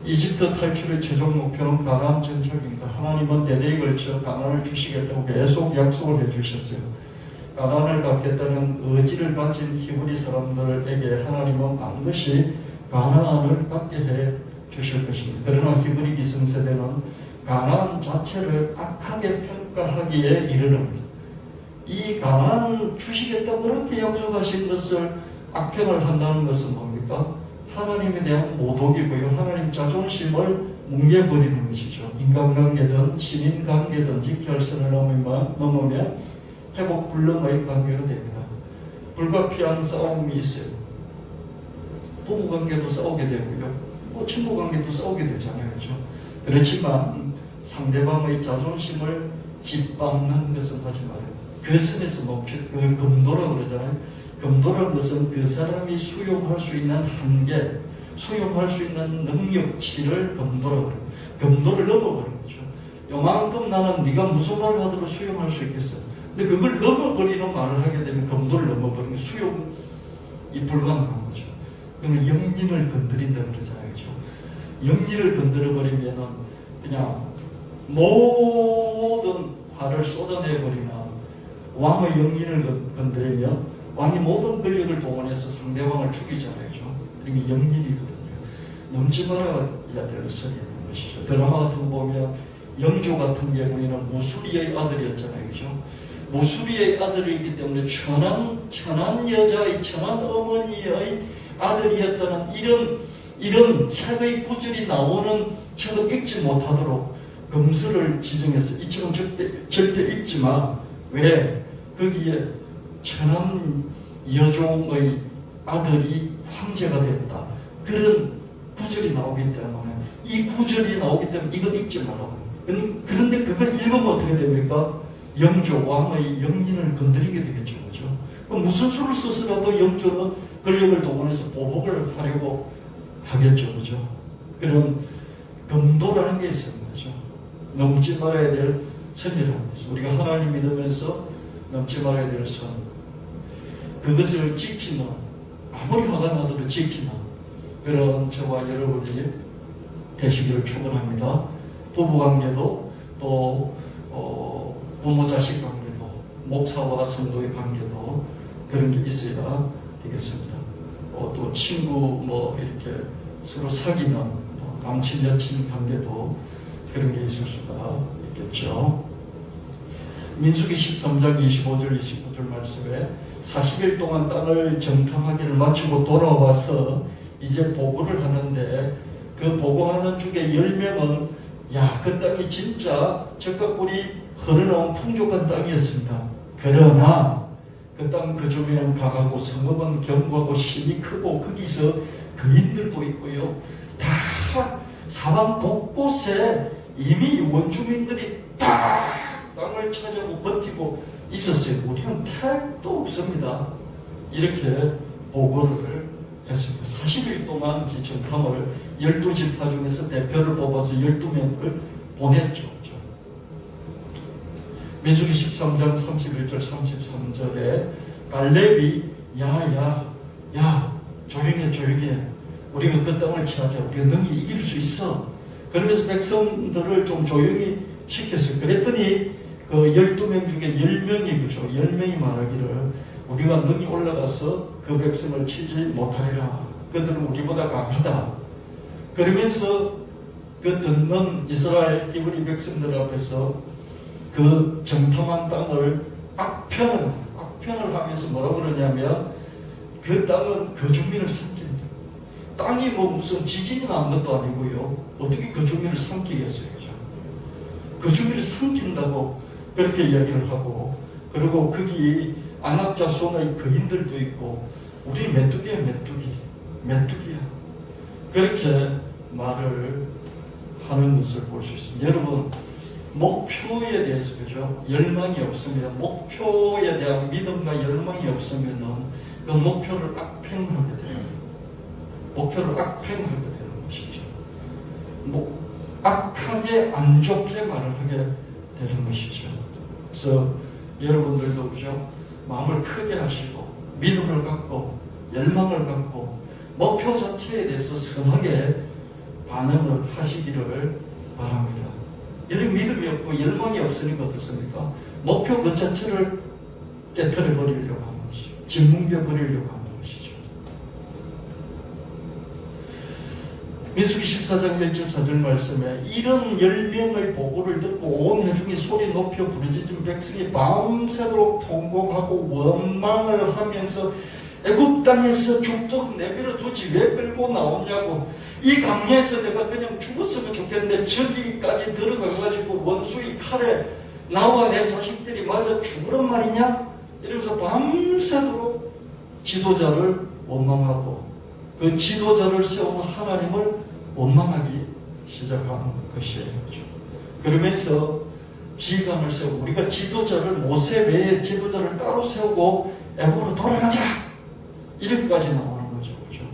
이집트 탈출의 최종 목표는 가나안 정착입니다. 하나님은 대대에 걸쳐 가나안을 주시겠다고 계속 약속을 해주셨어요. 가나안을 갖겠다는 의지를 가진 히브리 사람들에게 하나님은 반드시 가나안을 갖게 해 주실 것입니다. 그러나 히브리 기성세대는 가나안 자체를 악하게 평가하기에 이르릅니다. 이 가나안 주시겠다고 그렇게 약속하신 것을 악평을 한다는 것은 뭡니까? 하나님에 대한 모독이고요. 하나님 자존심을 뭉개버리는 것이죠. 인간관계든 시민관계든지 결선을 넘으면 회복 불능의 관계가 됩니다. 불가피한 싸움이 있어요. 부부관계도 싸우게 되고요. 친구관계도 싸우게 되잖아요. 그렇죠? 그렇지만 상대방의 자존심을 짓밟는 것은 하지 말아요. 그 선에서 그걸 금도라고 그러잖아요. 금도라는 것은 그 사람이 수용할 수 있는 한계, 수용할 수 있는 능력치를 금도라고 그래요. 금도를 넘어버리는 거죠. 요만큼 나는 네가 무슨 말을 하더라도 수용할 수 있겠어. 근데 그걸 넘어버리는 말을 하게 되면 금도를 넘어버리는 수용이 불가능한 거죠. 그러면 영린을 건드린다 그러잖아요. 그렇죠? 영린을 건드려버리면은 그냥 모든 화를 쏟아내버리는 왕의 영린을 건드리면 왕이 모든 권력을 동원해서 상대방을 죽이잖아요. 그게 영린이거든요. 넘지 말아야 될 선이 있는 것이죠. 드라마 같은 거 보면 영조 같은 경우에는 무수리의 아들이었잖아요. 그죠? 무수리의 아들이기 때문에 천한 여자의 천한 어머니의 아들이었다는 이런 책의 구절이 나오는 책을 읽지 못하도록 금수를 지정해서 이 책은 절대 읽지 마. 왜? 거기에 천한 여종의 아들이 황제가 됐다. 그런 구절이 나오기 때문에 이 구절이 나오기 때문에 이건 읽지 말라고. 그런데 그걸 읽으면 어떻게 됩니까? 영조 왕의 영린을 건드리게 되겠죠. 그죠? 그럼 무슨 수를 써서라도 영조는 권력을 동원해서 보복을 하려고 하겠죠. 그죠? 그런 금도라는 게 있는 거죠. 넘지 말아야 될 선이라는 거죠. 우리가 하나님 믿으면서 넘지 말아야 될 선. 그것을 지키는, 아무리 화가 나도 지키는 그런 저와 여러분이 되시기를 축원합니다. 부부관계도 또 부모 자식 관계도 목사와 성도의 관계도 그런 게 있어야 되겠습니다. 또 친구 이렇게 서로 사귀는 남친 여친 관계도 그런 게 있을 수가 있겠죠. 민수기 13장 25절 29절 말씀에 40일 동안 땅을 정탐하기를 마치고 돌아와서 이제 보고를 하는데 그 보고하는 중에 10명은 그 땅이 진짜 적과 꿀이 흐르나온 풍족한 땅이었습니다. 그러나 그 땅 그 주변은 강하고 성읍은 견고하고 힘이 크고 거기서 거인들도 있고요. 다 사방 곳곳에 이미 원주민들이 다 땅을 차지하고 버티고 있었어요. 우리는 택도 없습니다. 이렇게 보고를 했습니다. 40일 동안 전탐을 12지파 중에서 대표를 뽑아서 12명을 보냈죠. 민수기 13장 31절 33절에 갈렙이 야 조용해 우리가 그 땅을 취하자. 우리가 능히 이길 수 있어. 그러면서 백성들을 좀 조용히 시켰어요. 그랬더니 그 12명 중에 10명이 그죠. 10명이 말하기를 우리가 능히 올라가서 그 백성을 치지 못하리라. 그들은 우리보다 강하다. 그러면서 그 듣는 이스라엘 히브리 백성들 앞에서 그 정탐한 땅을 악평을 하면서 뭐라고 그러냐면 그 땅은 거주민을 삼킨다. 땅이 뭐 무슨 지진이 난 것도 아니고요. 어떻게 거주민을 삼키겠어요. 그죠? 거주민을 삼킨다고 그렇게 이야기를 하고, 그리고 거기 안악자손의 거인들도 있고 우리 메뚜기야. 그렇게 말을 하는 것을 볼 수 있습니다. 여러분, 목표에 대해서 그죠? 열망이 없으면, 목표에 대한 믿음과 열망이 없으면 그 목표를 악평하게 돼요. 목표를 악평하게 되는 것이죠. 악하게 안 좋게 말을 하게 되는 것이죠. 그래서 여러분들도 그죠? 마음을 크게 하시고 믿음을 갖고 열망을 갖고 목표 자체에 대해서 선하게 반응을 하시기를 바랍니다. 이런 믿음이 없고 열망이 없으니까 어떻습니까? 목표 그 자체를 깨트려 버리려고 하는 것이죠. 짓뭉겨 버리려고 하는 것이죠. 민수기 14장 1절 4절 말씀에 이런 10명의 보고를 듣고 온 회중이 소리 높여 부르짖은 백성이 밤새도록 통곡하고 원망을 하면서 애굽 땅에서 죽도록 내버려 두지 왜 끌고 나오냐고, 이 강야에서 내가 그냥 죽었으면 좋겠는데 저기까지 들어가가지고 원수의 칼에 나와 내 자식들이 맞아 죽으란 말이냐, 이러면서 밤새도록 지도자를 원망하고 그 지도자를 세우는 하나님을 원망하기 시작하는 것이에요. 그러면서 지휘관을 세우고, 우리가 지도자를 모세 외에 지도자를 따로 세우고 애굽으로 돌아가자, 이렇게까지 나오는 거죠. 그렇죠?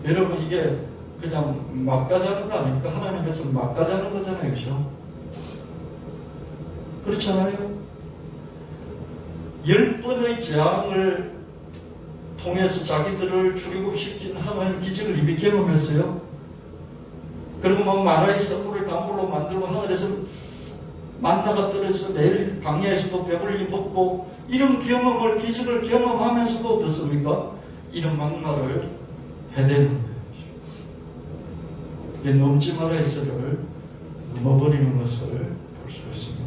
여러분, 이게 그냥 막 가자는 거 아닙니까? 하나님께서 막 가자는 거잖아요. 그렇죠? 그렇잖아요. 10번의 재앙을 통해서 자기들을 출애굽시킨 하나님 기적을 이미 경험했어요. 그리고 막 마라의 썰물을 단물로 만들고 하늘에서 만나가 떨어져서 내일 광야에서도 배불리 먹고, 이런 경험을, 기적을 경험하면서도 어떻습니까? 이런 막말을 해대는 거예요. 넘지 마라의 썰을 넘어버리는 것을 볼 수 있습니다.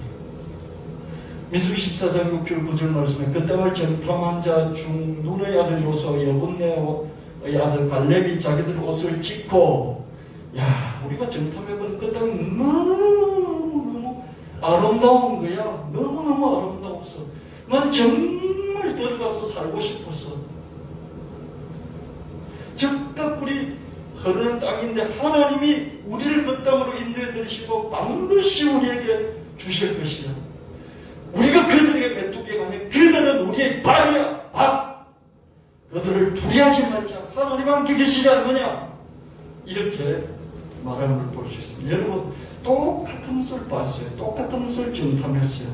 민수기 14장 6절 9절 말씀에 그 땅을 전탐한 자 중 눈의 아들 요수와 여분네의 아들 갈렙이 자기들 옷을 찢고, 야, 우리가 전탐해본 그 땅이 너무너무 아름다운 거야. 너무너무 아름다웠어. 난 정말 들어가서 살고 싶었어. 적답불이 흐르는 땅인데 하나님이 우리를 그 땅으로 인도해 들이시고 반드시 우리에게 주실 것이야. 우리가 그들에게 메뚜기가 아니야. 그들은 우리의 밥이야. 밥. 그들을 두려워하지 말자. 하나님 함께 계시지 않느냐. 이렇게 말하는 걸 볼 수 있습니다. 여러분, 똑같은 것을 봤어요. 똑같은 것을 전탐했어요.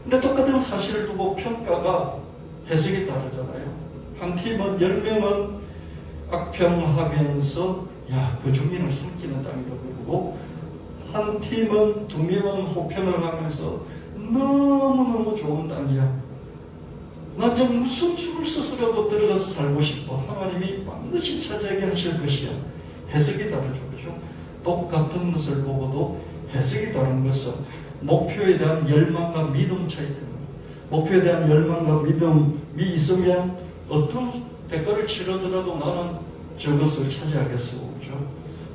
근데 똑같은 사실을 두고 평가가, 해석이 다르잖아요. 한 팀은 10명은 악평하면서 야, 그 주민을 삼키는 땅이다 그러고, 한 팀은 2명은 호평을 하면서 너무너무 좋은 땅이야. 난 좀 무슨 죽을 스스로도 들어가서 살고 싶어. 하나님이 반드시 차지하게 하실 것이야. 해석이 다르죠. 그렇죠? 똑같은 것을 보고도 해석이 다른 것은 목표에 대한 열망과 믿음 차이 때문에, 목표에 대한 열망과 믿음이 있으면 어떤 대가를 치르더라도 나는 저것을 차지하겠어. 그렇죠?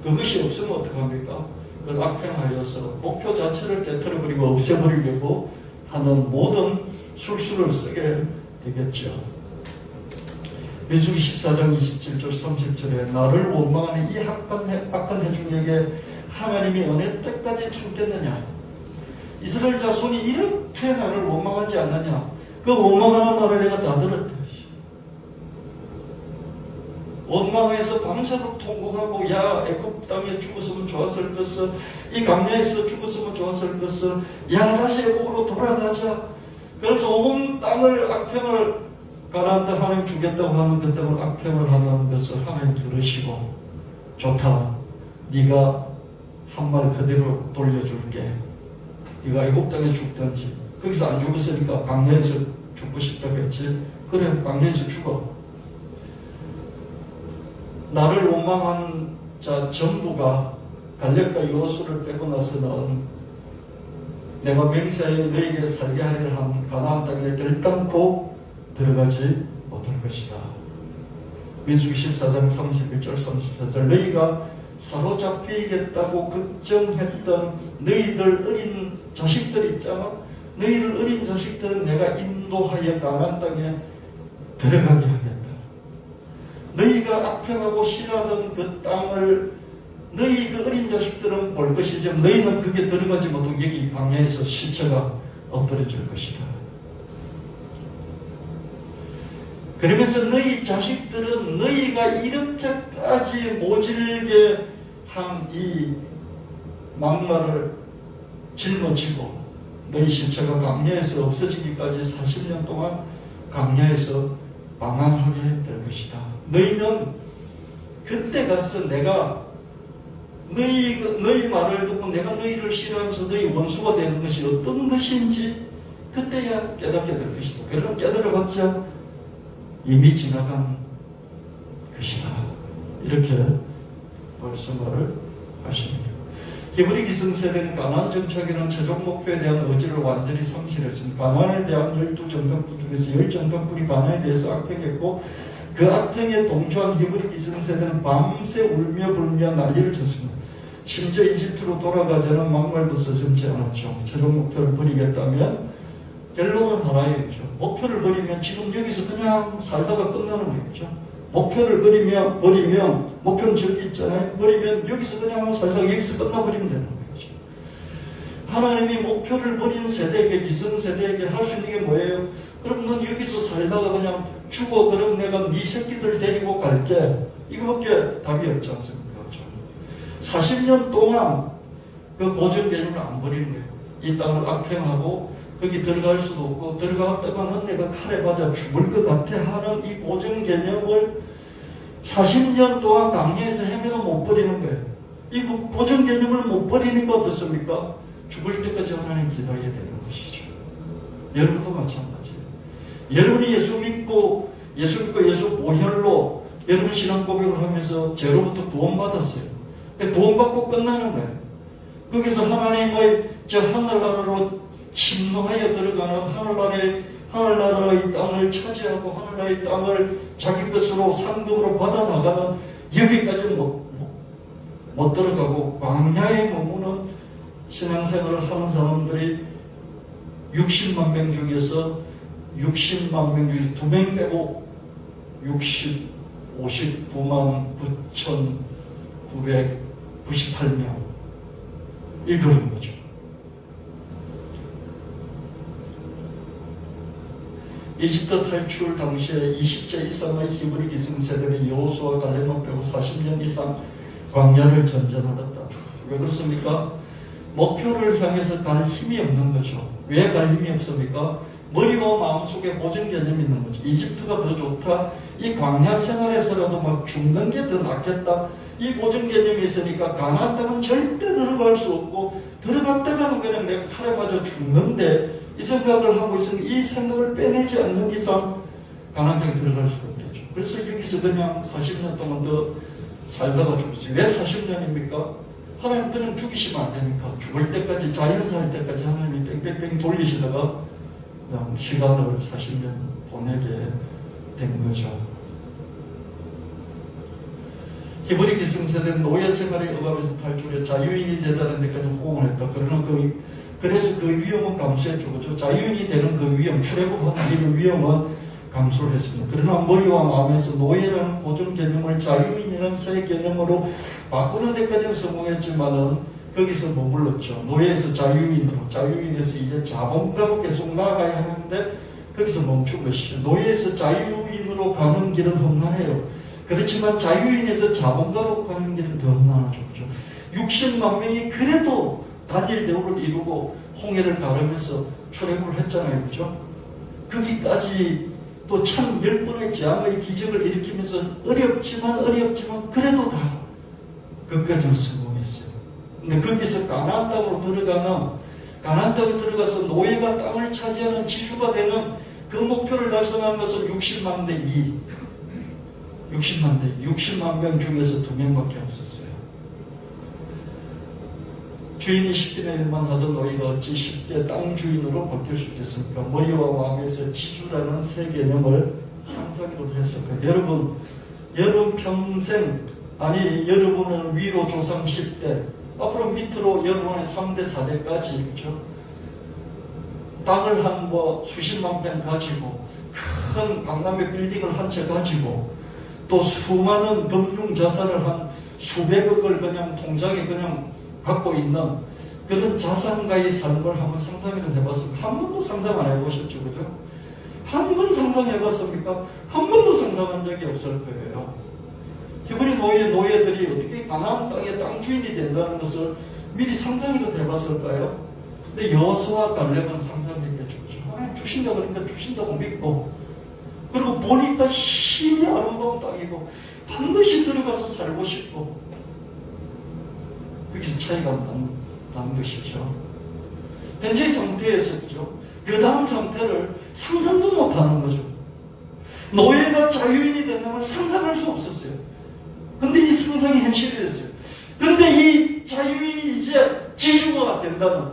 그것이 없으면 어떡합니까? 그걸 악평하여서 목표 자체를 깨트려버리고 없애버리려고 하는 모든 술수를 쓰게 되겠죠. 민수기 14장 27절 30절에 나를 원망하는 이 악한 회중에게 하나님이 어느 때까지 참겠느냐. 이스라엘 자손이 이렇게 나를 원망하지 않느냐. 그 원망하는 말을 내가 다 들었다. 원망해서 밤새도록 통곡하고 야 애굽 땅에 죽었으면 좋았을 것을 이 광야에서 죽었으면 좋았을 것을 야 다시 애굽으로 돌아가자. 그래서 온 땅을 악평을 가나안 땅 하나님 주겠다고 하는 그 땅을 악평을 하는 것을 하나님 들으시고 좋다. 네가 한 말 그대로 돌려줄게. 네가 애굽 땅에 죽든지 거기서 안 죽었으니까 광야에서 죽고 싶다고 했지. 그래 광야에서 죽어. 나를 원망한 자 전부가 갈렙과 여호수아를 빼고 나서는 내가 맹세하여 너에게 살게 하리라 한 가나안 땅에 결단코 들어가지 못할 것이다. 민수기 14장 31절 34절 너희가 사로잡히겠다고 걱정했던 너희들 어린 자식들 있잖아. 너희들 어린 자식들은 내가 인도하여 가나안 땅에 들어가게 하겠다. 너희가 악평하고 싫어하던 그 땅을 너희 그 어린 자식들은 볼 것이지만 너희는 그게 들어가지 못하고 여기 광야에서 시체가 엎드려질 것이다. 그러면서 너희 자식들은 너희가 이렇게까지 모질게 한 이 막말을 짊어지고 너희 시체가 광야에서 없어지기까지 40년 동안 광야에서 방황하게 될 것이다. 너희는 그때 가서 내가 너희 말을 듣고 내가 너희를 싫어하면서 너희 원수가 되는 것이 어떤 것인지 그때야 깨닫게 될 것이다. 그러나 깨달아봤자 이미 지나간 것이다. 이렇게 말씀을 하십니다. 히브리 기성세대는 가나안 정착이라는 최종 목표에 대한 의지를 완전히 상실했습니다. 가나안에 대한 12정탐꾼 중에서 10정탐꾼이 가나안에 대해서 악평했고 그 악평에 동조한 히브리 기성세대는 밤새 울며 불며 난리를 쳤습니다. 심지어 이집트로 돌아가자는 막말도 서슴지 않았죠. 최종 목표를 버리겠다면 결론은 하나였죠. 목표를 버리면 지금 여기서 그냥 살다가 끝나는 거겠죠. 목표를 버리면 목표는 저기 있잖아요. 버리면 여기서 그냥 살다가 여기서 끝나버리면 되는 거죠. 하나님이 목표를 버린 세대에게 기성세대에게 할 수 있는 게 뭐예요? 그럼 넌 여기서 살다가 그냥 죽어. 그럼 내가 네 새끼들 데리고 갈게. 이거밖에 답이 없지 않습니까? 40년 동안 그 고정 개념을 안 버리는 거예요. 이 땅을 악평하고 거기 들어갈 수도 없고 들어갔다가는 내가 칼에 맞아 죽을 것 같아 하는 이 고정 개념을 40년 동안 강야에서 헤매도 못 버리는 거예요. 이 고정 개념을 못 버리니까 어떻습니까? 죽을 때까지 하나님 기다려야 되는 것이죠. 여러분도 마찬가지예요. 여러분이 예수 믿고 예수 보혈로 여러분 신앙 고백을 하면서 죄로부터 구원받았어요. 구원받고 끝나는 거예요. 거기서 하나님의 저 하늘나라로 침노하여 들어가는 하늘나라의 땅을 차지하고 하늘나라의 땅을 자기 것으로 상급으로 받아나가는 여기까지 못 들어가고 광야에 머무는 신앙생활을 하는 사람들이 60만 명 중에서 2명 빼고 59만 9,998명 이거는 거죠. 이집트 탈출 당시에 20세 이상의 히브리 기성세대는 여호수아 갈렙만 빼고 40년 이상 광야를 전전하였다. 왜 그렇습니까? 목표를 향해서 갈 힘이 없는 거죠. 왜 갈 힘이 없습니까? 머리와 마음속에 고정 개념이 있는 거죠. 이집트가 더 좋다. 이 광야 생활에서라도 막 죽는 게 더 낫겠다. 이 고정 개념이 있으니까 가나안 땅은 절대 들어갈 수 없고 들어갔다가도 그냥 내가 칼에 맞아 죽는데 이 생각을 하고 있으니 이 생각을 빼내지 않는 이상 가나안 땅에 들어갈 수가 없겠죠. 그래서 여기서 그냥 40년 동안 더 살다가 죽지. 왜 40년입니까? 하나님 그냥 죽이시면 안 되니까 죽을 때까지 자연사할 때까지 하나님이 뺑뺑뺑 돌리시다가 그냥 시간을 40년 보내게 된 거죠. 히브리 기성세대는 노예 생활의 억압에서 탈출해 자유인이 되자는 데까지 호응을 했다. 그러나 그래서 그 위험은 감수했죠. 그렇죠? 자유인이 되는 그 위험, 출애굽하는 위험은 감수를 했습니다. 그러나 머리와 마음에서 노예라는 고정 개념을 자유인이라는 새 개념으로 바꾸는 데까지는 성공했지만은 거기서 머물렀죠. 노예에서 자유인에서 이제 자본가로 계속 나아가야 하는데 거기서 멈춘 것이죠. 노예에서 자유인으로 가는 길은 험난해요. 그렇지만 자유인에서 자본가로 가는 길은 더 나아졌죠. 60만 명이 그래도 단일 대우를 이루고 홍해를 가르면서 출애굽을 했잖아요. 그죠? 거기까지 또 참 10번의 재앙의 기적을 일으키면서 어렵지만 그래도 다 거기까지는 성공했어요. 근데 거기서 가나안 땅으로 가나안 땅에 들어가서 노예가 땅을 차지하는 지주가 되는 그 목표를 달성한 것은 60만 대 2. 60만 명 중에서 2명밖에 없었어요. 주인이 시키는 일만 하던 노예가 어찌 쉽게 땅 주인으로 바뀔 수 있겠습니까? 머리와 마음에서 지주라는 새 개념을 상상해도 했을까요? 여러분 평생, 아니 여러분은 위로 조상 10대, 앞으로 밑으로 여러분의 3대, 4대까지, 그죠? 땅을 한 수십만 평 가지고, 큰 강남의 빌딩을 한 채 가지고, 또 수많은 금융 자산을 한 수백억을 그냥 통장에 그냥 갖고 있는 그런 자산가의 삶을 한번 상상이나 해봤습니까? 한 번도 상상 안 해보셨죠, 그죠? 한 번 상상해봤습니까? 한 번도 상상한 적이 없을 거예요. 히브리 노예들이 어떻게 가나안 땅의 땅 주인이 된다는 것을 미리 상상이라도 해봤을까요? 근데 여호수아 갈렙은 상상했겠죠. 하나님 주신다 그러니까 주신다고 믿고, 그리고 보니까 힘이 아름다운 땅이고 반드시 들어가서 살고 싶고, 거기서 차이가 난 것이죠. 현재의 상태에서죠. 그 다음 상태를 상상도 못하는 거죠. 노예가 자유인이 되는 걸 상상할 수 없었어요. 근데 이 상상이 현실이 됐어요. 근데 이 자유인이 이제 지주가 된다는,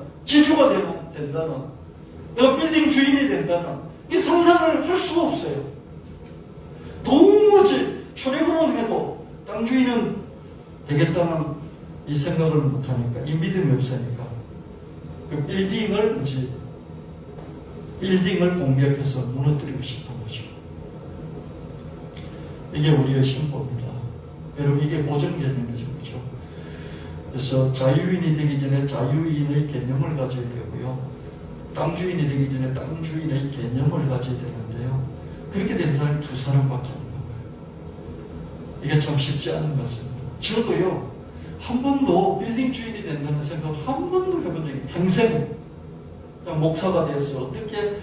내가 빌딩 주인이 된다는, 이 상상을 할 수가 없어요. 도무지 출애굽을 해도 땅 주인은 되겠다는 이 생각을 못하니까, 이 믿음이 없으니까 그 빌딩을 공격해서 무너뜨리고 싶은 거죠. 이게 우리의 신법입니다. 여러분, 이게 고정 개념이죠. 그렇죠? 그래서 자유인이 되기 전에 자유인의 개념을 가져야 되고요, 땅 주인이 되기 전에 땅 주인의 개념을 가져야 되는데요, 그렇게 된 사람이 2사람밖에 없는 거예요. 이게 참 쉽지 않은 것 같습니다. 저도요, 한 번도 빌딩 주인이 된다는 생각을 한 번도 해본 적이, 평생 그냥 목사가 돼서 어떻게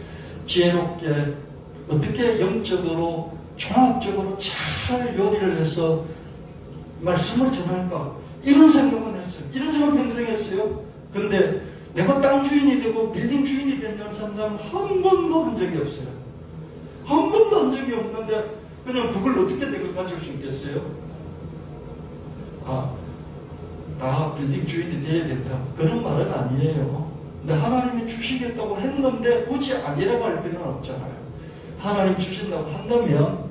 지혜롭게, 어떻게 영적으로 종합적으로 잘 요리를 해서 말씀을 전할까, 이런 생각은 했어요. 이런 생각 평생 했어요. 근데 내가 땅 주인이 되고 빌딩 주인이 된다는 상상은 한 번도 한 적이 없어요. 한 번도 한 적이 없는데 그냥 그걸 어떻게 내가 가질 수 있겠어요? 다 빌딩 주인이 돼야 된다, 그런 말은 아니에요. 근데 하나님이 주시겠다고 했는데 굳이 아니라고 할 필요는 없잖아요. 하나님 주신다고 한다면,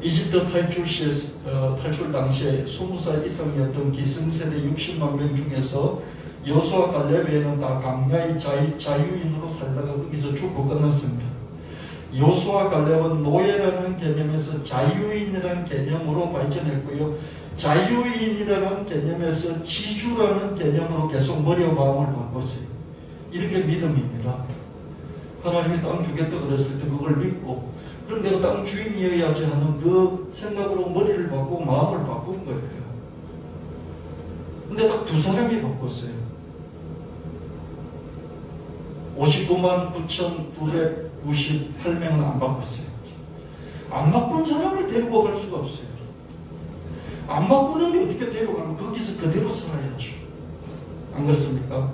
이집트 탈출 당시에 20살 이상이었던 기성세대 60만 명 중에서 여호수아 갈렙에는 다 강야의 자유인으로 살다가 거기서 죽고 끝났습니다. 여호수아 갈렙은 노예라는 개념에서 자유인이라는 개념으로 발전했고요, 자유인이라는 개념에서 지주라는 개념으로 계속 머리와 마음을 바꿨어요. 이렇게 믿음입니다. 하나님이 땅 주겠다 그랬을 때 그걸 믿고, 그럼 내가 땅 주인이어야지 하는 그 생각으로 머리를 바꾸고 마음을 바꾼 거예요. 근데 딱 2사람이 바꿨어요. 59만 9,998명은 안 바꿨어요. 안 바꾼 사람을 데리고 갈 수가 없어요. 안 바꾸는데 어떻게 데려가면 거기서 그대로 살아야죠. 안 그렇습니까?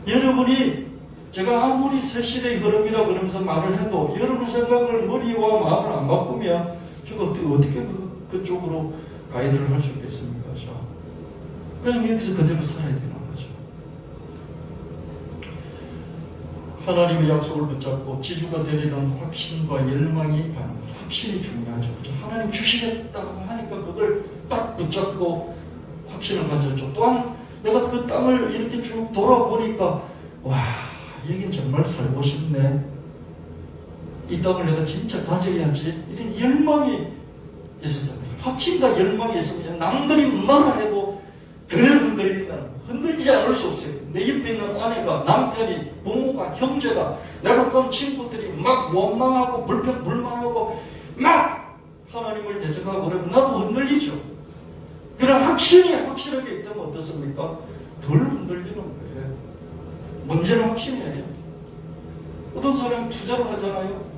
여러분이, 제가 아무리 새 시대의 흐름이라 그러면서 말을 해도 여러분 생각을, 머리와 마음을 안 바꾸면 제가 어떻게 그쪽으로 가이드를 할 수 있겠습니까? 그냥 여기서 그대로 살아야 되는 거죠. 하나님의 약속을 붙잡고 지주가 되리는 확신과 열망이, 확신이 중요하죠. 하나님 주시겠다고 하니까 그걸 딱 붙잡고 확신을 가졌죠. 또한 내가 그 땅을 이렇게 쭉 돌아보니까, 와, 여긴 정말 살고 싶네, 이 땅을 내가 진짜 가져야지, 이런 열망이 있었다. 확신과 열망이 있으면 남들이 뭐라 해도 덜 흔들린다. 흔들리지 않을 수 없어요. 내 옆에 있는 아내가, 남편이, 부모가, 형제가, 내가 본 친구들이 막 원망하고 불만하고 막 하나님을 대적하고 그러면 나도 흔들리죠. 그런 확신이 확실하게 있다면 어떻습니까? 덜 흔들리는 거예요. 문제는 확신이에요. 어떤 사람은 투자를 하잖아요.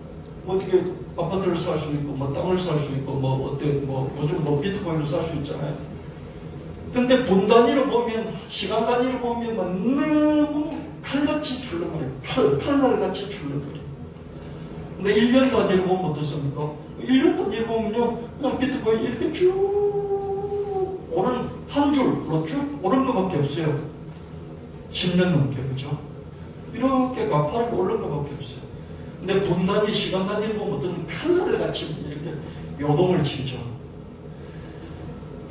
뭐 어떻게 아파트를 살 수 있고, 뭐 땅을 살 수 있고, 요즘 비트코인을 살 수 있잖아요. 근데 분 단위로 보면, 시간 단위로 보면 너무 칼같이 출렁거려요. 칼날같이 출렁거려요. 근데 1년 단위로 보면 어떻습니까? 1년 단위로 보면요, 그냥 비트코인 이렇게 쭉 오른, 한 줄로 쭉 오른 것밖에 없어요. 10년 넘게, 그죠? 이렇게 가파르게 오른 것밖에 없어요. 근데 분 단위, 시간 단위로 보면 어떤 칼날같이 이렇게 요동을 치죠.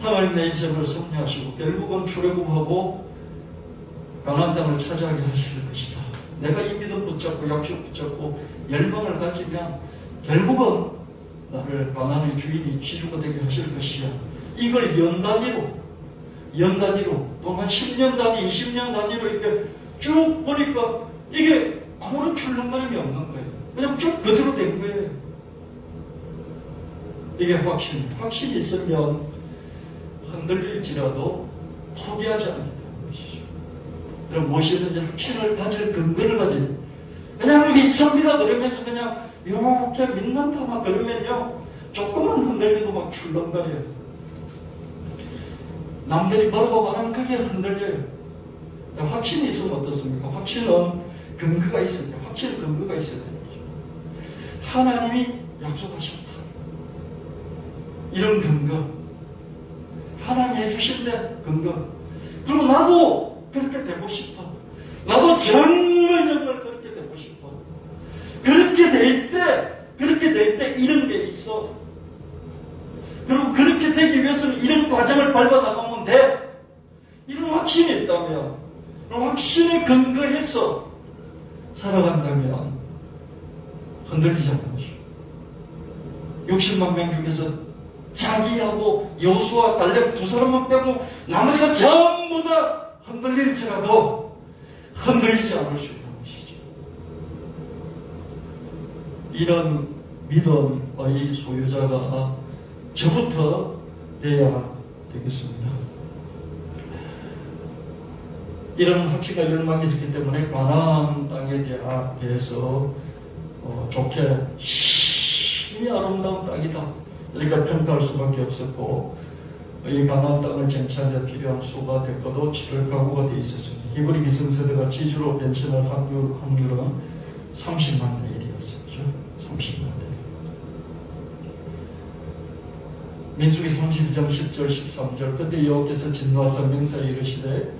하나님 내 인생을 섭리하시고 결국은 출애굽하고 가나안 땅을 차지하게 하실 것이다. 내가 이 믿음 붙잡고 약속 붙잡고 열망을 가지면 결국은 나를 가나안의 주인이 지주가 되게 하실 것이야. 이걸 연 단위로 또 한 10년 단위, 20년 단위로 이렇게 쭉 보니까 이게 아무런 출렁거림이 없는 거예요. 그냥 쭉 그대로 된 거예요. 이게 확신이 있으면 흔들릴지라도 포기하지 않기 때문이죠. 그럼 무엇이든지 확신을 가질 근거를 가진 그냥 믿습니다 그러면서 그냥 이렇게 믿는다 막 그러면요 조금만 흔들리고 막 출렁거려요. 남들이 뭐라고 말하면 그게 흔들려요. 확신이 있으면 어떻습니까? 확신은 근거가 있습니다. 확실히 근거가 있어야 됩니다. 하나님이 약속하셨다. 이런 근거. 하나님이 해주신대 근거. 그리고 나도 그렇게 되고 싶어. 나도 정말 그렇게 되고 싶어. 그렇게 될 때 이런 게 있어. 그리고 그렇게 되기 위해서는 이런 과정을 밟아나가면 돼. 이런 확신이 있다면, 그런 확신에 근거해서 살아간다면 흔들리지 않는 것이죠. 60만 명 중에서 자기하고 여호수아 갈렙 두 사람만 빼고 나머지가 전부 다 흔들릴지라도 흔들리지 않을 수 있는 것이죠. 이런 믿음의 소유자가 저부터 돼야 되겠습니다. 이런 확신과 열망이 있었기 때문에 가나안 땅에 대해서 좋게 심히 아름다운 땅이다. 이렇게 평가할 수밖에 없었고 이 가나안 땅을 정치하는 데 필요한 수가 됐고도 치를 각오가 되어 있었습니다. 히브리 기성세대가 지주로 변신할 확률은 30만 레일이었었죠. 30만 레일. 민수기 32장 10절 13절 그때 여호와께서 진노하사 맹세하여 이르시되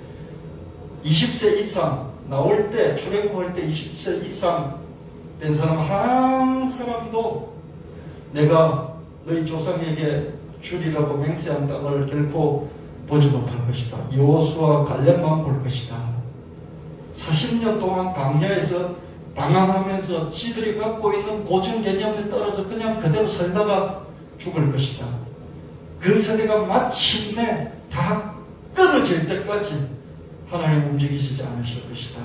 20세 이상 나올 때 출애굽할 때 20세 이상 된 사람 한 사람도 내가 너희 조상에게 주리라고 맹세한 땅을 결코 보지 못할 것이다. 여호수아 갈렙만 볼 것이다. 40년 동안 광야에서 방황하면서 지들이 갖고 있는 고정 개념에 따라서 그냥 그대로 살다가 죽을 것이다. 그 세대가 마침내 다 끊어질 때까지 하나님 움직이시지 않으실 것이다.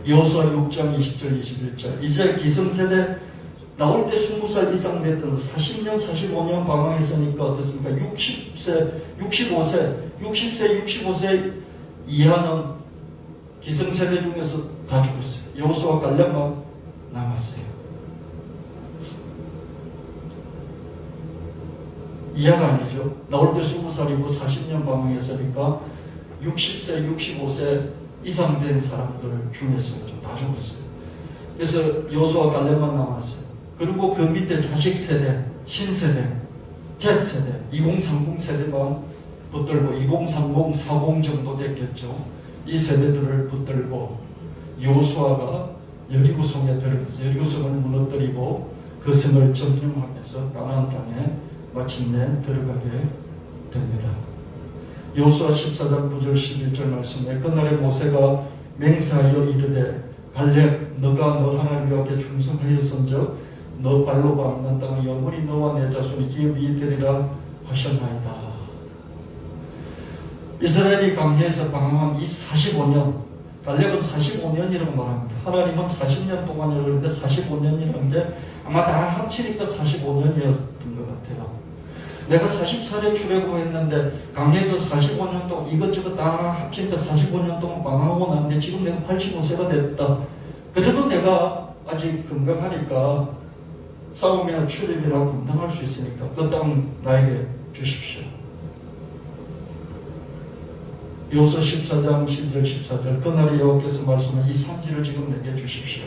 여호수아 6장 20절 21절 이제 기성세대 나올 때 20살 이상 됐던 40년 45년 방황했으니까 어떻습니까? 65세 이하는 기성세대 중에서 다 죽었어요. 여호수아 갈렙만 남았어요. 이하가 아니죠. 나올 때 20살이고 40년 방황했으니까 60세, 65세 이상 된 사람들 중에서 다 죽었어요. 그래서 여호수아 갈렙만 남았어요. 그리고 그 밑에 자식 세대, 신세대, Z세대, 2030 세대만 붙들고 2030, 40 정도 됐겠죠. 이 세대들을 붙들고 여호수아가 여리고성에 들어가서 여리고성을 무너뜨리고 그 성을 점령하면서 가나안 땅에 마침내 들어가게 됩니다. 여호수아 14장 9절 11절 말씀에 그날에 모세가 맹세하여 이르되 갈렙 너가 너 하나님 앞에 충성하였은즉 너 발로 밟는 땅을 영원히 너와 내 자손이 기업이 되리라 하셨나이다. 이스라엘이 광야에서 방황한 이 45년, 갈렙은 45년이라고 말합니다. 하나님은 40년 동안이라고 그러는데 45년이라는 게 아마 다 합치니까 45년이었던 것 같아요. 내가 40살에 출애굽했는데 광야에서 45년 동안 이것저것 다 합치니까 45년 동안 방황하고 났는데 지금 내가 85세가 됐다. 그래도 내가 아직 건강하니까 싸움이나 출입이나 분담할 수 있으니까 그 땅 나에게 주십시오. 요서 14장 11절 14절 그날에 여호와께서 말씀한 이 산지를 지금 내게 주십시오.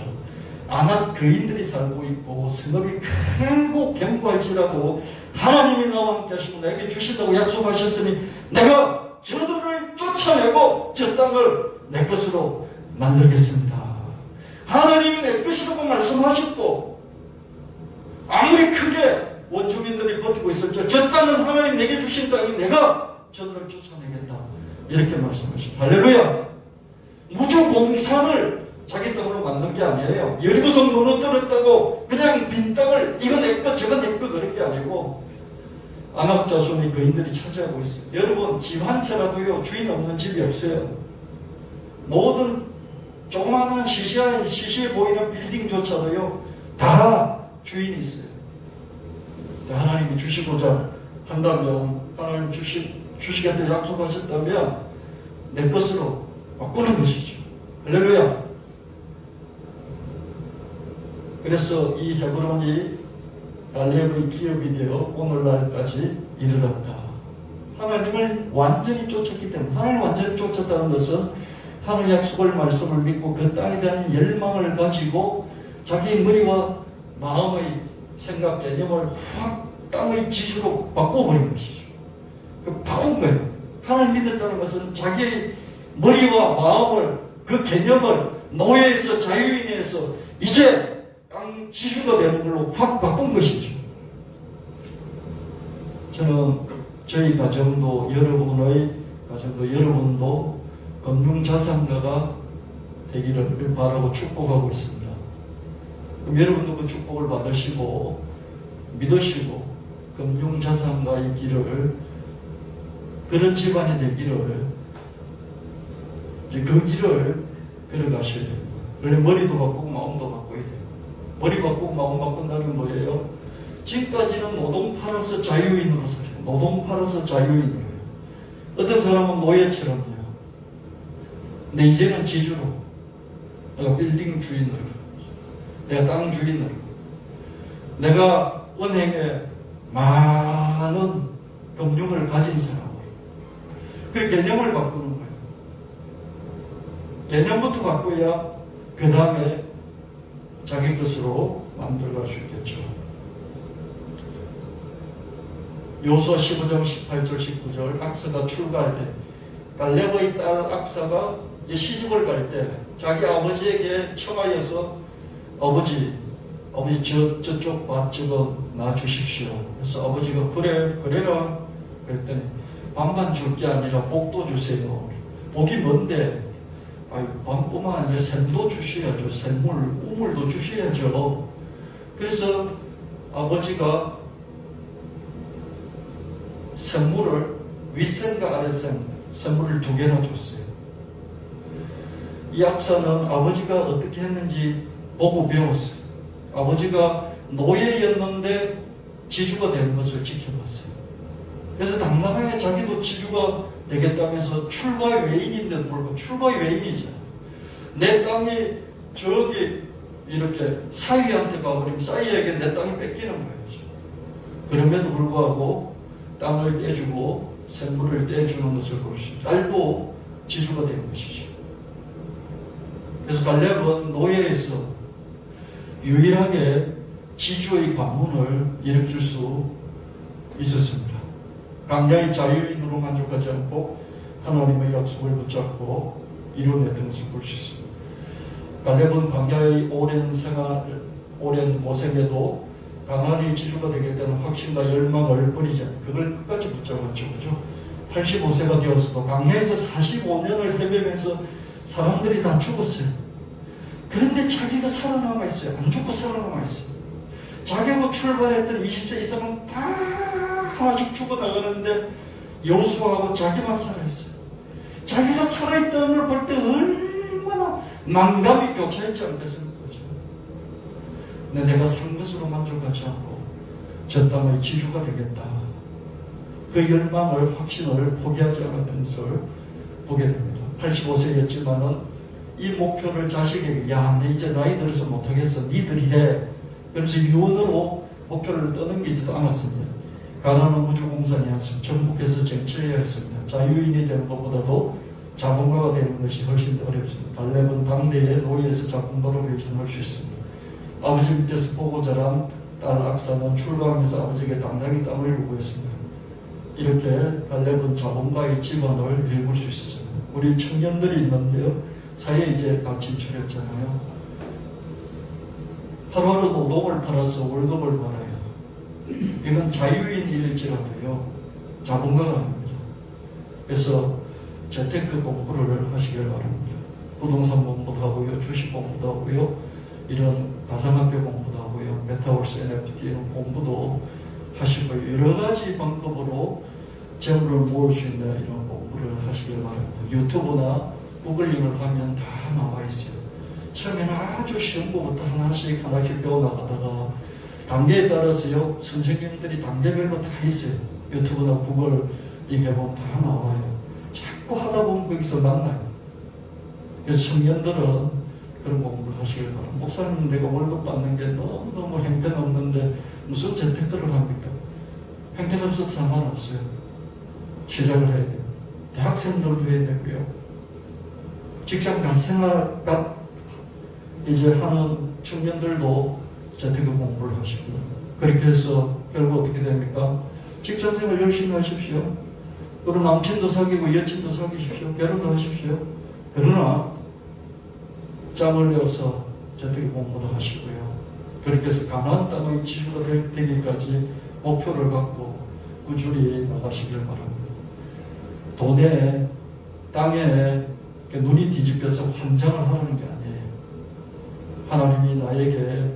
아낙 거인들이 살고 있고 성읍이 크고 견고할지라도 하나님이 나와 함께 하시고 내게 주신다고 약속하셨으니 내가 저들을 쫓아내고 저 땅을 내 것으로 만들겠습니다. 하나님이 내 것이라고 말씀하셨고 아무리 크게 원주민들이 버티고 있었죠. 저 땅은 하나님 내게 주신 땅이 내가 저들을 쫓아내겠다. 이렇게 말씀하십니다. 할렐루야. 우주 공산을 자기 땅으로 만든 게 아니에요. 여리고성 무너뜨렸다고 그냥 빈 땅을 이거 내거 저거 내거 그런 게 아니고 아낙 자손이 거인들이 차지하고 있어요. 여러분 집 한 채라도요 주인 없는 집이 없어요. 모든 조그마한 시시해 보이는 빌딩조차도요 다 주인이 있어요. 하나님이 주시고자 한다면 하나님 주시겠다고 약속하셨다면 내 것으로 바꾸는 것이죠. 할렐루야. 그래서 이 헤브론이 갈렙의 기업이 되어 오늘날까지 이르렀다. 하나님을 완전히 쫓았기 때문에 하나님을 완전히 쫓았다는 것은 하나님의 약속을 말씀을 믿고 그 땅에 대한 열망을 가지고 자기 머리와 마음의 생각 개념을 확 땅의 지주로 바꿔버린 것이죠. 바꾼 거예요. 하나님 믿었다는 것은 자기의 머리와 마음을 그 개념을 노예에서 자유인에서 이제 땅 지주가 되는 걸로 확 바꾼 것이죠. 저는 저희 가정도 여러분도 금융자산가가 되기를 바라고 축복하고 있습니다. 그럼 여러분도 그 축복을 받으시고 믿으시고 금융자산가의 길을 그런 집안이 되기를 그 길을 걸어가셔야 됩니다. 원래 머리도 바꾸고 마음도 바꿔야 돼요. 머리 바꾸고 마음 바꾼다는 게 뭐예요? 지금까지는 노동 팔아서 자유인으로 살아요. 노동 팔아서 자유인이에요. 어떤 사람은 노예처럼요. 근데 이제는 지주로 내가 빌딩 주인으로 내가 땅 주인으로 내가 은행에 많은 금융을 가진 사람으로 그 개념을 바꾸는 거예요. 개념부터 바꿔야 그 다음에 자기 것으로 만들어갈 수 있겠죠. 요수아 15장 18절 19절 악사가 출가할 때 갈렙의 딸 악사가 이제 시집을 갈 때 자기 아버지에게 청하여서 아버지 저쪽 밭 저거 놔주십시오. 그래서 아버지가 그래라 그랬더니 밥만 줄 게 아니라 복도 주세요. 복이 뭔데? 밥뿐만 아니라 샘도 주셔야죠. 샘물, 우물도 주셔야죠. 그래서 아버지가 샘물을 윗샘과 아랫샘 샘물을 2개나 줬어요. 이 악사는 아버지가 어떻게 했는지 보고 배웠어요. 아버지가 노예였는데 지주가 되는 것을 지켜봤어요. 그래서 당당하게 자기도 지주가 되겠다면서 출가의 외인인데도 불구하고 출가의 외인이잖아요. 내 땅이 저기 이렇게 사위한테 가버리면 사위에게 내 땅이 뺏기는 거예요. 그럼에도 불구하고 땅을 떼주고 샘물을 떼주는 것을 보시죠. 딸도 지주가 된 것이죠. 그래서 갈렙은 노예에서 유일하게 지주의 관문을 일으킬 수 있었습니다. 광야의 자유인으로 만족하지 않고 하나님의 약속을 붙잡고 이루어냈던 것을 볼 수 있습니다. 갈렙은 광야의 오랜 고생에도 가나안의 지주가 되겠다는 확신과 열망을 버리지 않고 그걸 끝까지 붙잡았죠. 그죠? 85세가 되었어도 광야에서 45년을 헤매면서 사람들이 다 죽었어요. 그런데 자기가 살아남아 있어요. 안 죽고 살아남아 있어요. 자기하고 출발했던 20세 이상은 다 하나씩 죽어나가는데 여호수아하고 자기만 살아있어요. 자기가 살아있다는 걸 볼 때 얼마나 망감이 교차했지 않겠습니까? 근데 내가 산 것으로 만족하지 않고 저 땅의 지주가 되겠다. 그 열망을, 확신을 포기하지 않았던 것을 보게 됩니다. 85세였지만은 이 목표를 자식에게, 야, 내 이제 나이 들어서 못하겠어. 니들이 해. 그래서 유언으로 목표를 떠넘기지도 않았습니다. 가난한 우주공산이 않습니다. 전국에서 정치해야 했습니다. 자유인이 되는 것보다도 자본가가 되는 것이 훨씬 더 어렵습니다. 갈렙은 당대의 노예에서 자본가로 변신할 수 있습니다. 아버지 밑에서 보고 자란 딸 악사는 출가하면서 아버지에게 당당히 땅을 요구했습니다. 이렇게 갈렙은 자본가의 집안을 읽을 수 있었습니다. 우리 청년들이 있는데요. 사회에 이제 다 진출했잖아요. 하루하루 노동을 팔아서 월급을 받아요. 이건 자유인일지라도요. 자본가가 아닙니다. 그래서 재테크 공부를 하시길 바랍니다. 부동산 공부도 하고요. 주식 공부도 하고요. 이런 가상화폐 공부도 하고요. 메타버스 NFT 이런 공부도 하시고 여러 가지 방법으로 재물을 모을 수 있는 이런 공부를 하시길 바랍니다. 유튜브나 구글링을 하면 다 나와 있어요. 처음에는 아주 쉬운 것부터 하나씩 배워나가다가 단계에 따라서요. 선생님들이 단계별로 다 있어요. 유튜브나 구글링 해보면 다 나와요. 자꾸 하다 보면 거기서 만나요. 그래서 청년들은 그런 공부를 하시길 바랍니다. 목사님 내가 월급 받는 게 너무너무 형편없는데 무슨 재테크를 합니까? 형편없어도 상관없어요. 시작을 해야 돼요. 대학생들도 해야 되고요. 직장 생활 이제 하는 청년들도 재테크 공부를 하시고요. 그렇게 해서 결국 어떻게 됩니까? 직장생활 열심히 하십시오. 그리고 남친도 사귀고 여친도 사귀십시오. 결혼도 하십시오. 그러나 짬을 내어서 재테크 공부도 하시고요. 그렇게 해서 가나안 땅의 지주가 되기까지 목표를 갖고 꾸준히 나가시길 바랍니다. 돈에, 땅에 눈이 뒤집혀서 환장을 하는 게 아니에요. 하나님이 나에게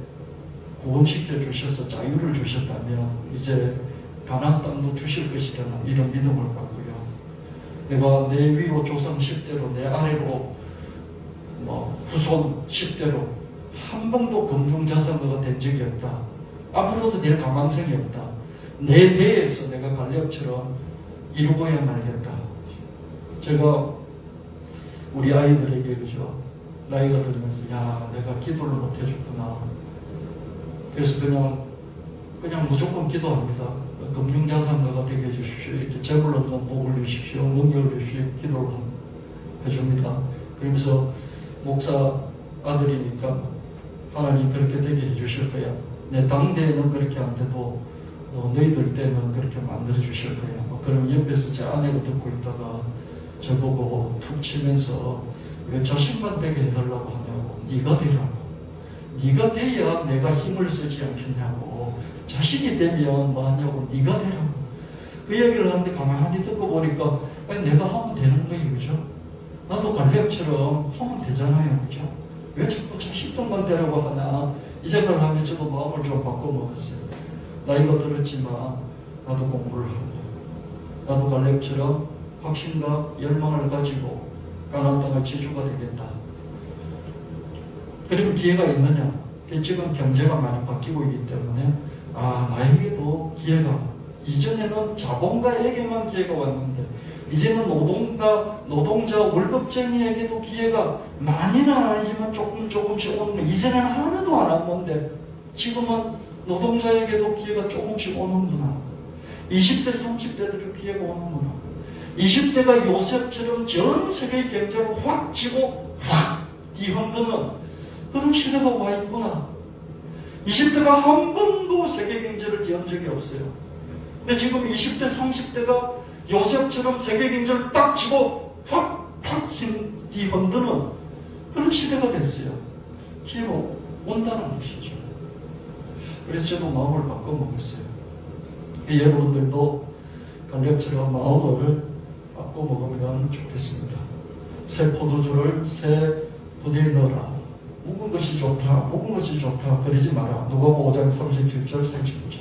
구원시켜 주셔서 자유를 주셨다면 이제 가나안 땅도 주실 것이라는 이런 믿음을 갖고요. 내가 내 위로 조상 10대로 내 아래로 후손 10대로 한 번도 금융자산가가 된 적이 없다. 앞으로도 될 가망성이 없다. 내 배에서 내가 갈렙처럼 이루고야 말겠다. 제가 우리 아이들에게 그죠? 나이가 들면서 야 내가 기도를 못 해줬구나. 그래서 그냥 무조건 기도합니다. 금융자산가가 되게 해주십시오. 이렇게 재물 없는 복을 주십시오. 능력을 주십시오. 기도를 해줍니다. 그러면서 목사 아들이니까 하나님 그렇게 되게 해주실 거야. 내 당대에는 그렇게 안 돼도 너희들 때는 그렇게 만들어 주실 거야. 그럼 옆에서 제 아내가 듣고 있다가 저보고 툭 치면서 왜 자식만 되게 해달라고 하냐고. 네가 되라고. 네가 돼야 내가 힘을 쓰지 않겠냐고. 자식이 되면 뭐 하냐고. 네가 되라고. 그 얘기를 하는데 가만히 듣고 보니까 아니, 내가 하면 되는 거예요. 그죠? 나도 갈렙처럼 하면 되잖아요. 그죠? 왜 자꾸 자식들만 되라고 하나. 이 생각을 하면 저도 마음을 좀 바꿔먹었어요. 나이가 들었지만 나도 공부를 하고 나도 갈렙처럼 확신과 열망을 가지고 가나안 땅의 지주가 되겠다. 그러면 기회가 있느냐? 지금 경제가 많이 바뀌고 있기 때문에 나에게도 기회가 이전에는 자본가에게만 기회가 왔는데 이제는 노동자 월급쟁이에게도 기회가 많이는 아니지만 조금씩 오는 이전에는 하나도 안 왔는데 지금은 노동자에게도 기회가 조금씩 오는구나. 20대 30대들의 기회가 오는구나. 20대가 요셉처럼 전 세계의 경제를 확 쥐고 확 뒤흔드는 그런 시대가 와 있구나. 20대가 한 번도 세계 경제를 뒤흔든 적이 없어요. 근데 지금 20대 30대가 요셉처럼 세계 경제를 딱 쥐고 확 뒤흔드는 그런 시대가 됐어요. 기회가 온다는 것이죠. 그래서 저도 마음을 바꿔먹었어요. 여러분들도 갈렙처럼 마음을 바꿔먹으면 좋겠습니다. 새 포도주를 새 부대에 넣어라. 묵은 것이 좋다. 묵은 것이 좋다. 그러지 마라. 누가복음 5장 37절 39절.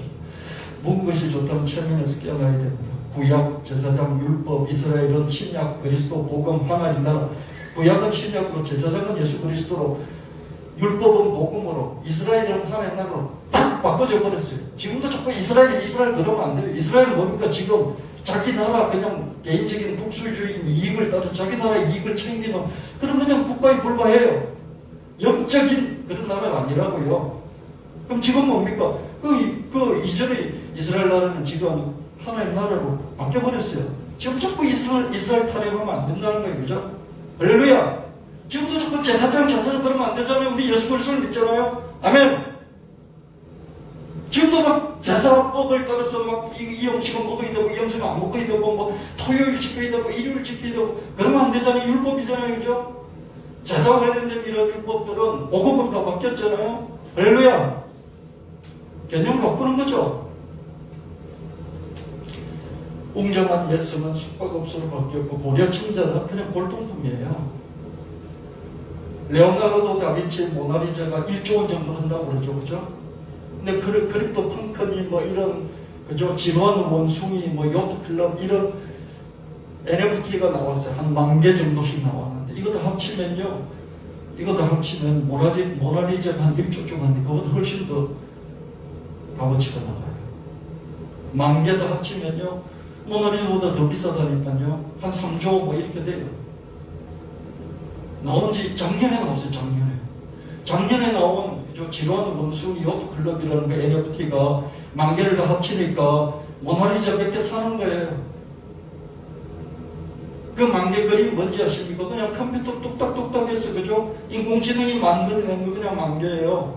묵은 것이 좋다면 체면에서 깨어나야 됩니다. 구약, 제사장, 율법, 이스라엘은 신약, 그리스도, 복음, 하나님 나라. 구약은 신약으로, 제사장은 예수 그리스도로, 율법은 복음으로, 이스라엘은 하나님 나라로 딱 바꿔져 버렸어요. 지금도 자꾸 이스라엘 그러면 안 돼요. 이스라엘은 뭡니까? 지금 자기 나라 그냥 개인적인 국수주의 이익을 따라 자기 나라의 이익을 챙기는 그런 그냥 국가에 불과해요. 영적인 그런 나라가 아니라고요. 그럼 지금 뭡니까? 그 이전에 이스라엘 나라는 지금 하나의 나라로 바뀌어버렸어요. 지금 자꾸 이스라엘 타령하면 안 된다는 거예요. 그죠? 할렐루야! 지금도 자꾸 제사장 그러면 안 되잖아요. 우리 예수 그리스도를 믿잖아요. 아멘! 지금도 막 제사법을 따라서 막 이 음식은 먹어야 되고 이 음식은 안 먹어야 되고 뭐 토요일 지켜야 되고 일요일 지켜야 되고 그러면 안 되잖아요. 율법이잖아요. 그죠? 제사와 관련된 이런 율법들은 복음으로 다 바뀌었잖아요. 할렐루야! 개념을 바꾸는 거죠. 웅장한 예성은 숙박업소로 바뀌었고 고려 청자는 그냥 골동품이에요. 레오나르도 다빈치의 모나리자가 1조 원 정도 한다고 그러죠. 그죠? 근데 크립토 펑크니 뭐 이런 그죠? 지루한 원숭이 뭐 요트클럽 이런 NFT가 나왔어요. 한 10,000개 정도씩 나왔는데 이것도 합치면 모나리자가 한 1조 쪽 한데 그것보다 훨씬 더 값어치가 나가요. 10,000개도 합치면요 모나리자보다 더 비싸다니까요. 한 3조 뭐 이렇게 돼요. 나온 지 작년에 나왔어요. 작년에 나온 지루한 원숭이 요트클럽이라는 그 NFT가 10,000개를 다 합치니까 모나리자 몇 개 사는 거예요. 그 10,000개 그림이 뭔지 아십니까? 그냥 컴퓨터 뚝딱뚝딱 해서 그죠? 인공지능이 만들어낸 거 그냥 10,000개예요.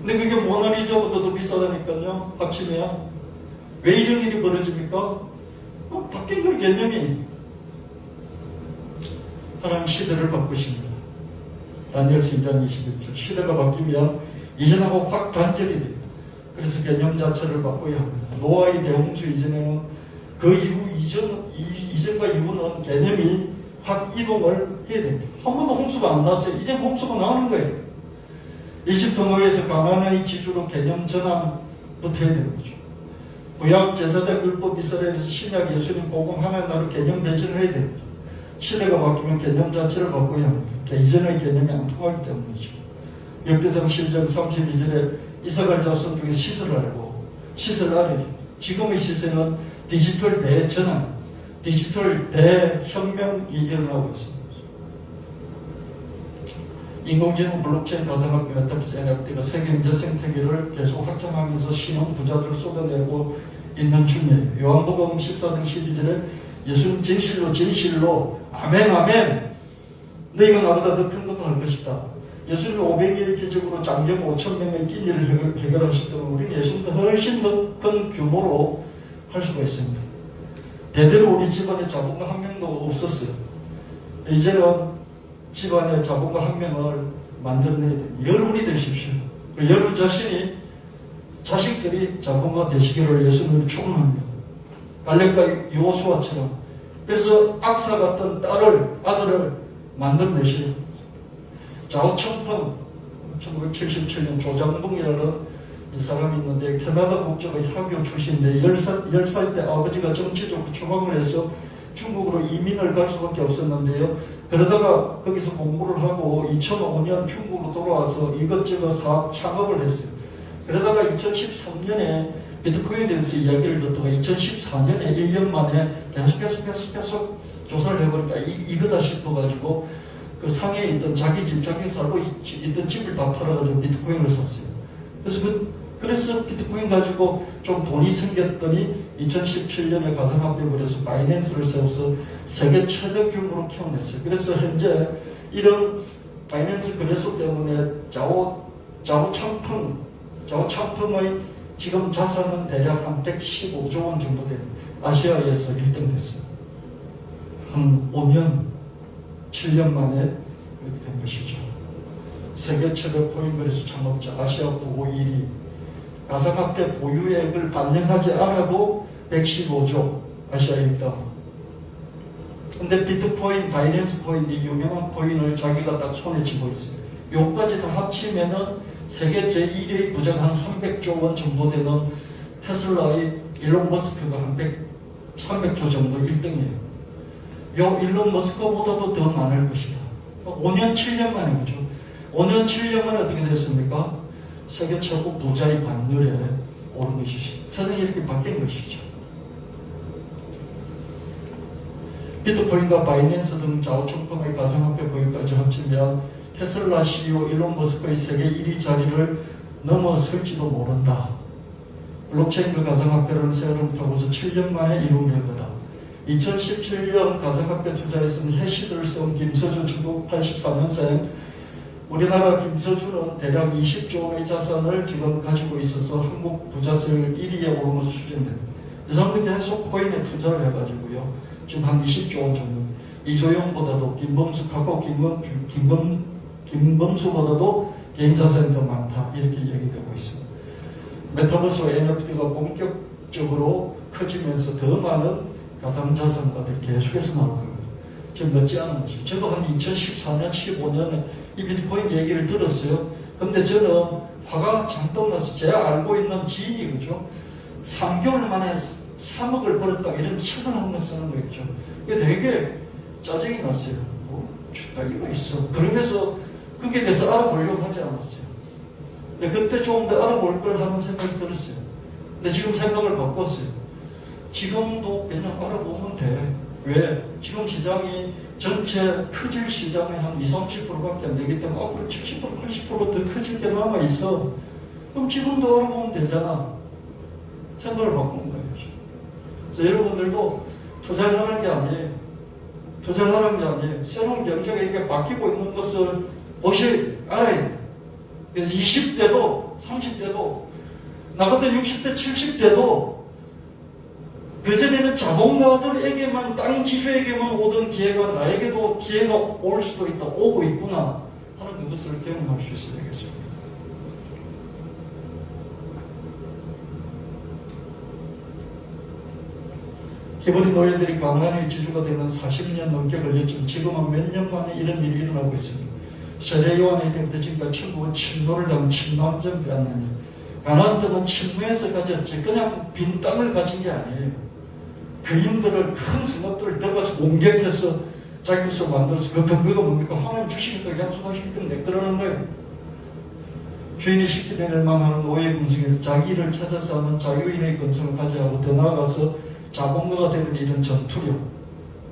근데 그게 모나리자보다 더 비싸다니까요. 합치면. 왜 이런 일이 벌어집니까? 바뀐 그 개념이. 하나님 시대를 바꾸십니다. 다니엘 10장 21절. 시대가 바뀌면 이전하고 확 단절이 됩니다. 그래서 개념 자체를 바꿔야 합니다. 노아의 대홍수 이전에는 그 이전과 이후는 개념이 확 이동을 해야 됩니다. 한 번도 홍수가 안 났어요. 이제 홍수가 나오는 거예요. 이집트 노예에서 가나안의 지주로 개념 전환부터 해야 되는 거죠. 구약 제사장 율법 이스라엘에서 신약 예수님 복음 하나님 나라 개념 배신을 해야 됩니다. 시대가 바뀌면 개념 자체를 바꿔야 합니다. 이전의 개념이 안 통하기 때문이죠. 역대상 10장 32절에 이스라엘 자손 중에 시설 아래죠. 지금의 시세는 디지털 대전환, 디지털 대혁명이 일어나고 있습니다. 인공지능, 블록체인, 가상화폐, 메타버스, NFT가 세계 경제 생태계를 계속 확장하면서 신흥 부자들을 쏟아내고 있는 중이에요. 요한복음 14장 12절에 예수님 진실로 아멘 너희가 나보다 더 큰 것도 할 것이다. 예수님이 500일의 기적으로 장경 5,000명의 끼니를 해결하셨다면 우리는 예수님보다 훨씬 더 큰 규모로 할 수가 있습니다. 대대로 우리 집안에 자본가 한 명도 없었어요. 이제는 집안에 자본가 한 명을 만들어내야 됩니다. 여러분이 되십시오. 여러분 자식들이 자본가 되시기를 예수님을 축원합니다. 갈렙과 여호수아처럼. 그래서 악사 같은 아들을 만들어내시오. 자오청펑 1977년 조장동이라는 이 사람이 있는데 캐나다 국적의 학교 출신인데 10살 때 아버지가 정치적으로 추방을 해서 중국으로 이민을 갈 수밖에 없었는데요. 그러다가 거기서 공부를 하고 2005년 중국으로 돌아와서 이것저것 사업 창업을 했어요. 그러다가 2013년에 비트코인에 대해서 이야기를 듣다가 2014년에 1년 만에 계속 조사를 해보니까 이거다 싶어가지고 그 상해에 있던 자기 살고 있던 집을 다 팔아가지고 비트코인을 샀어요. 그래서 비트코인 가지고 좀 돈이 생겼더니 2017년에 가상화폐 거래소 바이낸스를 세워서 세계 최대 규모로 키워냈어요. 그래서 현재 이런 바이낸스 거래소 때문에 자오창펑의 지금 자산은 대략 한 115조 원 정도 됩니다. 아시아에서 1등 됐어요. 한 5년, 7년 만에 그렇게 된 것이죠. 세계 최대 코인 거래소 창업자 아시아 부호 1위. 가상화폐 보유액을 반영하지 않아도 115조 아시아에 있다. 근데 비트코인, 바이낸스 코인, 이 유명한 코인을 자기가 딱 손에 쥐고 있어요. 요까지 다 합치면은 세계 제1위의 부자가 한 300조 원 정도 되는 테슬라의 일론 머스크가 한 300조 정도 1등이에요. 요 일론 머스크보다도 더 많을 것이다. 5년 7년 만에 그죠. 5년 7년 만에 어떻게 됐습니까? 세계 최고 부자의 반열에 오른 것이죠. 세상이 이렇게 바뀐 것이죠. 비트코인과 바이낸스 등 좌우총통의 가상화폐 보유까지 합치면 테슬라 CEO 일론 머스크의 세계 1위 자리를 넘어설지도 모른다. 블록체인과 가상화폐를 세월을 타고서 7년 만에 이룬 결과다. 2017년 가상화폐 투자에서는 해시들을 써온 김서준 중국 84년생, 우리나라 김서준은 대략 20조 원의 자산을 지금 가지고 있어서 한국 부자셀 1위에 오른 것으로 추정됩니다. 이 사람들이 계속 코인에 투자를 해가지고요. 지금 한 20조 원 정도. 이소영보다도 김범수, 갖고 김범수보다도 개인 자산이 더 많다. 이렇게 얘기되고 있습니다. 메타버스와 NFT가 본격적으로 커지면서 더 많은 가상자산가들이 계속해서 나올 거예요. 지금 늦지 않은 것이죠. 저도 한 2014년, 15년에 이 비트코인 얘기를 들었어요. 근데 저는 화가 잔뜩 나서 제가 알고 있는 지인이 그죠. 3개월 만에 3억을 벌었다. 이런 책을 한 번 쓰는 거였죠. 이게 되게 짜증이 났어요. 죽다 이거 있어. 그러면서 그게 대해서 알아보려고 하지 않았어요. 근데 그때 좀 더 알아볼 걸 하는 생각이 들었어요. 근데 지금 생각을 바꿨어요. 지금도 그냥 알아보면 돼. 왜? 지금 시장이 전체 커질 시장의 한 20, 30%밖에 안 되기 때문에 앞으로 70%, 80% 더 커질 게 남아있어. 그럼 지금도 알아보면 되잖아. 생각을 바꾼 거예요. 그래서 여러분들도 투자를 하는 게 아니에요. 투자를 하는 게 아니에요. 새로운 경제가 이게 바뀌고 있는 것을 알아야 돼요. 그래서 20대도 30대도 나 같은 60대 70대도 그전에는 자본가들에게만 땅 지주에게만 오던 기회가 나에게도 기회가 올 수도 있다. 오고 있구나 하는 그것을 경험할 수 있어야 되겠습니다. 기본이 노예들이 강간의 지주가 되는 40년 넘게 걸렸지만 지금은 몇 년 만에 이런 일이 일어나고 있습니다. 세례요한의 때부터 지금까지 천국은 침노를 당한 침노함전 빼앗느니 가나안 땅은 침노에서 가졌지 그냥 빈 땅을 가진 게 아니에요. 그인들을 큰 성읍들을 들어가서 공격해서 자기 것을 만들어서 그 근거가 뭡니까? 하나님 주시겠다 약속하시기 때문에 그러는 거예요. 주인이 시키는 일만 하는 노예 근성에서 자기 일을 찾아서 하는 자유인의 근성을 가져하고 더 나아가서 자본가가 되는 이런 전투력,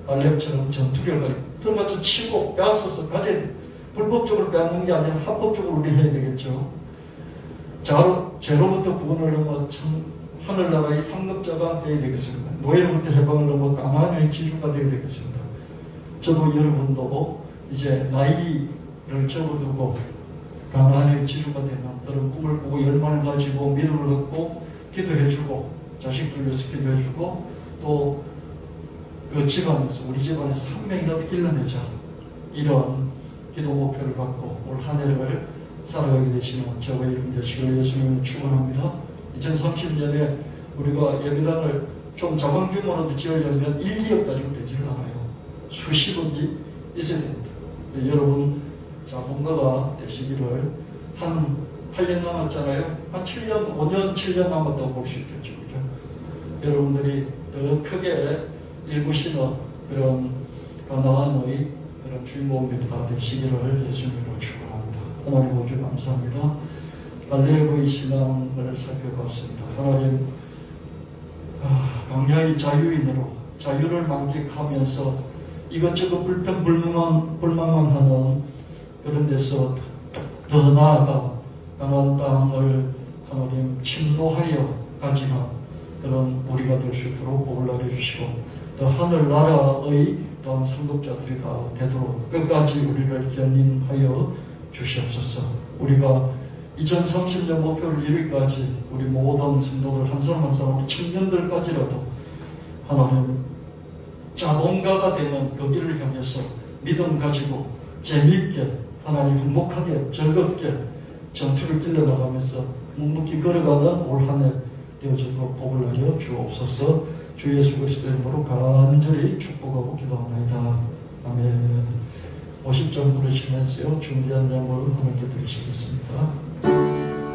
발렙처럼 전투력을 들어가서 치고 빼앗아서 가져야 돼. 불법적으로 빼앗는 게 아니라 합법적으로 우리 해야 되겠죠. 죄로부터 구원을 넘어 하늘나라의 상급자가 되어야 되겠습니다. 노예로부터 해방을 넘어 가나안의 지주가 되어야 되겠습니다. 저도 여러분도 이제 나이를 접어두고 가나안의 지주가 되는 그런 꿈을 꾸고 열망을 가지고 믿음을 갖고 기도해주고 자식들 위해서 기도해주고 또 그 집안에서 우리 집안에서 한 명이라도 길러내자 이런 기도 목표를 갖고 올 한 해를 살아가게 되시는 저와 여러분 되시길 예수님을 축원합니다. 2030년에 우리가 예배당을 좀 작은 규모로도 지으려면 1, 2억 가지고 되지를 않아요. 수십억이 있어야 됩니다. 여러분 자본가가 되시기를 한 8년 남았잖아요. 한 7년, 5년, 7년 남았다고 볼 수 있겠죠. 그죠? 여러분들이 더 크게 일구시는 그런 가나안의 그런 주인공들이 다 되시기를 예수님으로 축원합니다. 하나님 아버지 감사합니다. 갈렙의 신앙을 살펴봤습니다. 하나님 강야의 자유인으로 자유를 만끽하면서 이것저것 불만만 하는 그런 데서 더 나아가 가나안 땅을 하나님 침노하여 가지는 그런 우리가 될 수 있도록 복을 내려주시고 또 하늘나라의 또한 상급자들이 다 되도록 끝까지 우리를 견인하여 주시옵소서. 우리가 2030년 목표를 이루기까지 우리 모든 성도들 한 사람 한 사람 청년들까지라도 하나님 자본가가 되는 그 길을 향해서 믿음 가지고 재미있게 하나님 행복하게 즐겁게 전투를 뛰어나가면서 묵묵히 걸어가는 올 한 해 되어지도록 복을 내려 주옵소서. 주 예수 그리스도의 이름으로 간절히 축복하고 기도합니다. 아멘. 50점 부르시면서요 준비한 양을 하나님께 드리시겠습니다.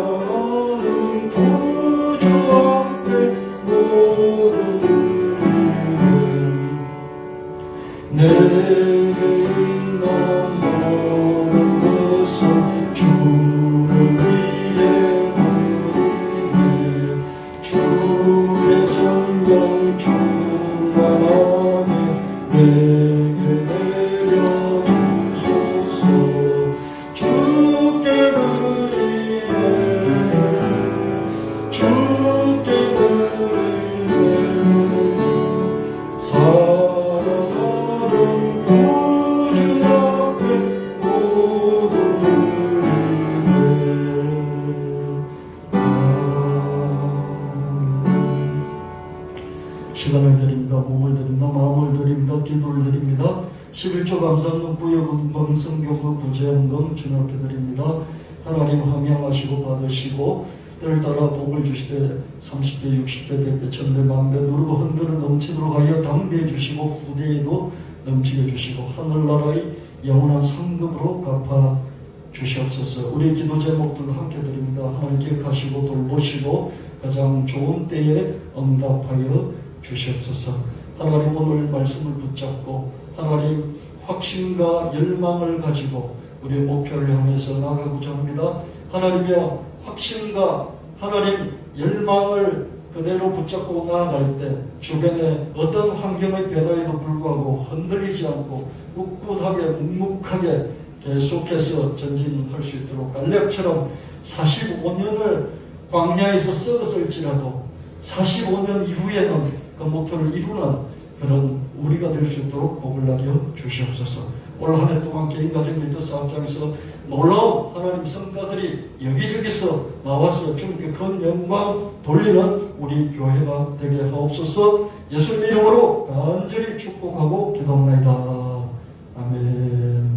사랑하는 구주 앞에 모든 내게 있는 모든 것은 주를 위해 드리네. 주의 성령 충만하게 내게 내려주소서. 주께 드리네. 주께 드리네. 사랑하는 구주 앞에 모두 드리네. 시간을 드립니다. 몸을 드립니다. 마음을 드립니다. 기도를 드립니다. 11조 감사는 부여금방 성교구 부재연금 주님 앞에 드립니다. 하나님 함양하시고 받으시고 때를 따라 복을 주시되 30배 60배 100배 1000배 만배 누르고 흔들어 넘치도록 하여 당대해 주시고 후대에도 넘치게 주시고 하늘나라의 영원한 상급으로 갚아 주시옵소서. 우리 기도 제목들도 함께 드립니다. 하나님 기억하시고 돌보시고 가장 좋은 때에 응답하여 주시옵소서. 하나님 오늘 말씀을 붙잡고 하나님 확신과 열망을 가지고 우리의 목표를 향해서 나가고자 합니다. 하나님의 확신과 하나님 열망을 그대로 붙잡고 나아갈 때 주변에 어떤 환경의 변화에도 불구하고 흔들리지 않고 꿋꿋하게 묵묵하게 계속해서 전진할 수 있도록 갈렙처럼 45년을 광야에서 썩었을지라도 45년 이후에는 그 목표를 이루는 그런 우리가 될 수 있도록 복을 나려 주시옵소서. 올 한 해 동안 개인 가정 리더 사업장에서 놀라운 하나님 성과들이 여기저기서 나와서 주님께 큰 영광 돌리는 우리 교회가 되게 하옵소서. 예수님 이름으로 간절히 축복하고 기도합니다. 아멘.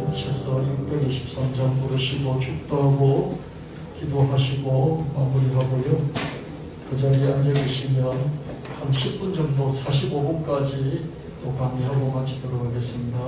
하셔서 623장 부르시고 축도하고 기도하시고 마무리하고요. 그 자리에 앉아 계시면 한 10분 정도 45분까지 또 강의하고 마치도록 하겠습니다.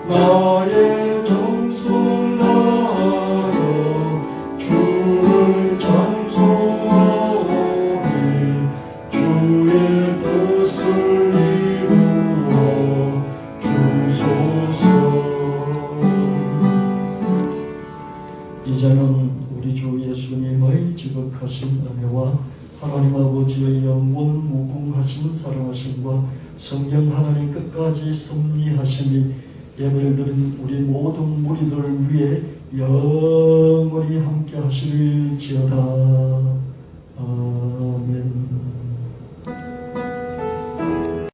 나의 정성 다하여 주를 찬송하오니 주의 뜻을 이루어 주소서. 이제는 우리 주 예수님의 지극하신 은혜와 하나님 아버지의 영원 무궁하신 사랑하심과 성령 하나님 끝까지 섭리하심이 예배를 드린 우리 모든 무리들 위해 영원히 함께 하실지어다. 아멘.